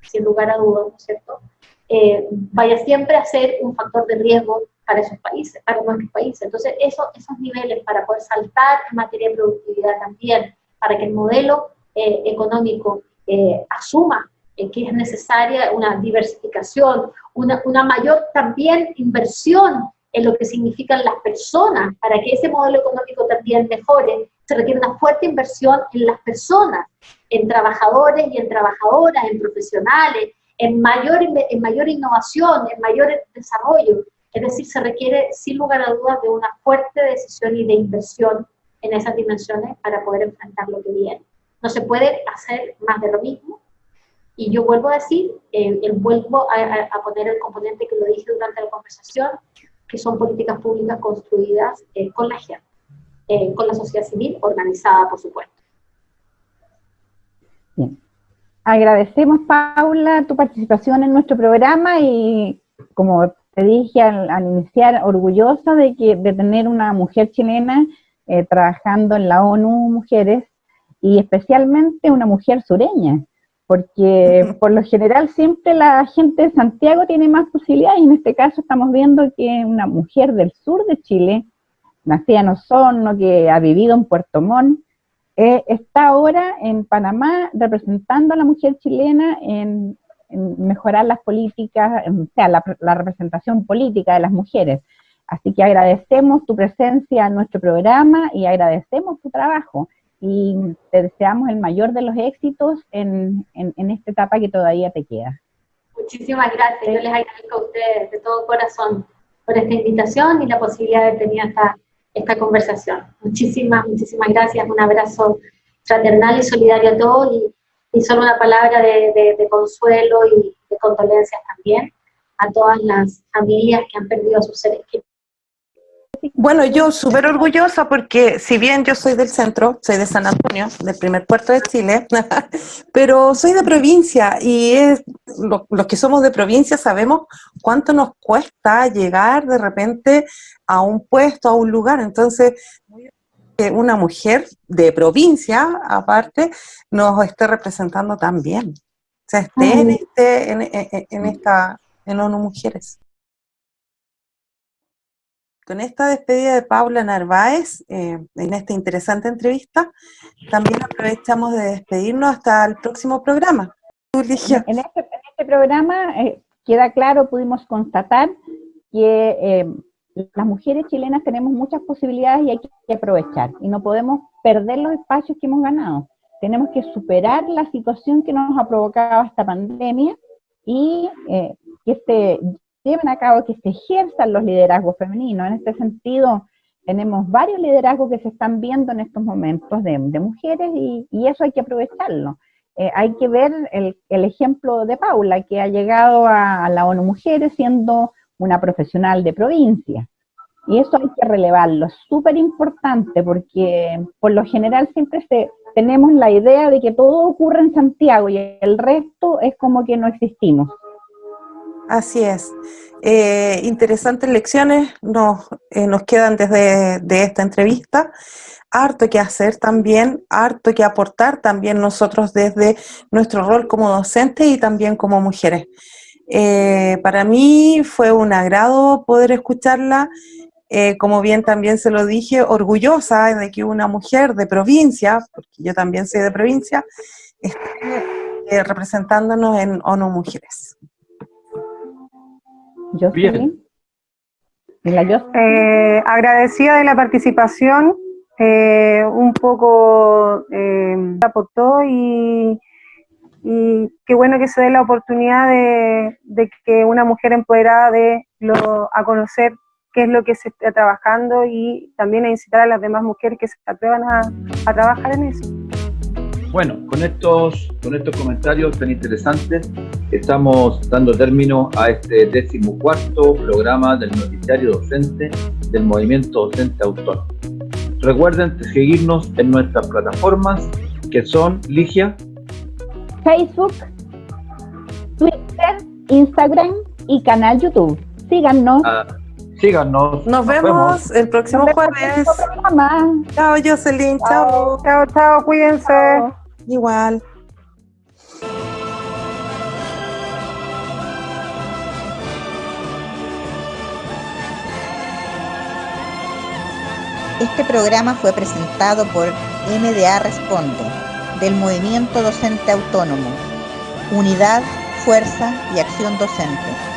[SPEAKER 5] sin lugar a dudas, ¿no es cierto?, vaya siempre a ser un factor de riesgo para esos países, para nuestros países. Entonces, esos niveles para poder saltar en materia de productividad también, para que el modelo económico asuma que es necesaria una diversificación, una mayor también inversión en lo que significan las personas, para que ese modelo económico también mejore, se requiere una fuerte inversión en las personas, en trabajadores y en trabajadoras, en profesionales, en mayor innovación, en mayor desarrollo. Es decir, se requiere sin lugar a dudas de una fuerte decisión y de inversión en esas dimensiones para poder enfrentar lo que viene. No se puede hacer más de lo mismo. Y yo vuelvo a decir, vuelvo a poner el componente que lo dije durante la conversación, que son políticas públicas construidas con la gente, con la sociedad civil organizada, por supuesto.
[SPEAKER 4] Bien. Agradecemos, Paula, tu participación en nuestro programa y, como te dije al iniciar, orgullosa de tener una mujer chilena trabajando en la ONU Mujeres, y especialmente una mujer sureña, porque por lo general siempre la gente de Santiago tiene más posibilidades, y en este caso estamos viendo que una mujer del sur de Chile, nacida en Osorno, que ha vivido en Puerto Montt, está ahora en Panamá representando a la mujer chilena en mejorar las políticas, o sea, la representación política de las mujeres. Así que agradecemos tu presencia en nuestro programa y agradecemos tu trabajo. Y te deseamos el mayor de los éxitos en esta etapa que todavía te queda.
[SPEAKER 5] Muchísimas gracias. Yo les agradezco a ustedes de todo corazón por esta invitación y la posibilidad de tener esta conversación. Muchísimas gracias. Un abrazo fraternal y solidario a todos, y solo una palabra de consuelo y de condolencias también a todas las familias que han perdido a sus seres queridos.
[SPEAKER 3] Bueno, yo súper orgullosa porque si bien yo soy del centro, soy de San Antonio, del primer puerto de Chile, pero soy de provincia, y los que somos de provincia sabemos cuánto nos cuesta llegar de repente a un puesto, a un lugar. Entonces, que una mujer de provincia, aparte, nos esté representando tan bien. O sea, en ONU Mujeres. Con esta despedida de Paula Narváez, en esta interesante entrevista, también aprovechamos de despedirnos hasta el próximo programa. En
[SPEAKER 4] este programa queda claro, pudimos constatar que las mujeres chilenas tenemos muchas posibilidades y hay que aprovechar, y no podemos perder los espacios que hemos ganado. Tenemos que superar la situación que nos ha provocado esta pandemia y que se lleven a cabo, que se ejerzan los liderazgos femeninos. En este sentido, tenemos varios liderazgos que se están viendo en estos momentos de mujeres, y eso hay que aprovecharlo. Hay que ver el ejemplo de Paula, que ha llegado a la ONU Mujeres siendo una profesional de provincia. Y eso hay que relevarlo, es súper importante, porque por lo general siempre tenemos la idea de que todo ocurre en Santiago y el resto es como que no existimos.
[SPEAKER 3] Así es. Interesantes lecciones nos quedan desde esta entrevista. Harto que hacer también, harto que aportar también nosotros desde nuestro rol como docentes y también como mujeres. Para mí fue un agrado poder escucharla. Como bien también se lo dije, orgullosa de que una mujer de provincia, porque yo también soy de provincia, esté representándonos en ONU Mujeres.
[SPEAKER 4] Bien.
[SPEAKER 6] Agradecida de la participación, un poco aportó, y qué bueno que se dé la oportunidad de que una mujer empoderada a conocer qué es lo que se está trabajando, y también a incitar a las demás mujeres que se atrevan a trabajar en eso.
[SPEAKER 2] Bueno, con estos comentarios tan interesantes, estamos dando término a este 14º programa del Noticiario Docente del Movimiento Docente Autónomo. Recuerden seguirnos en nuestras plataformas, que son, Ligia,
[SPEAKER 4] Facebook, Twitter, Instagram y canal YouTube. Síganos.
[SPEAKER 2] Síganos.
[SPEAKER 3] Nos vemos el próximo jueves. Chao, Jocelyn. Chao.
[SPEAKER 6] Chao, cuídense.
[SPEAKER 3] Chao. Igual.
[SPEAKER 1] Este programa fue presentado por MDA Responde, del Movimiento Docente Autónomo, Unidad, Fuerza y Acción Docente.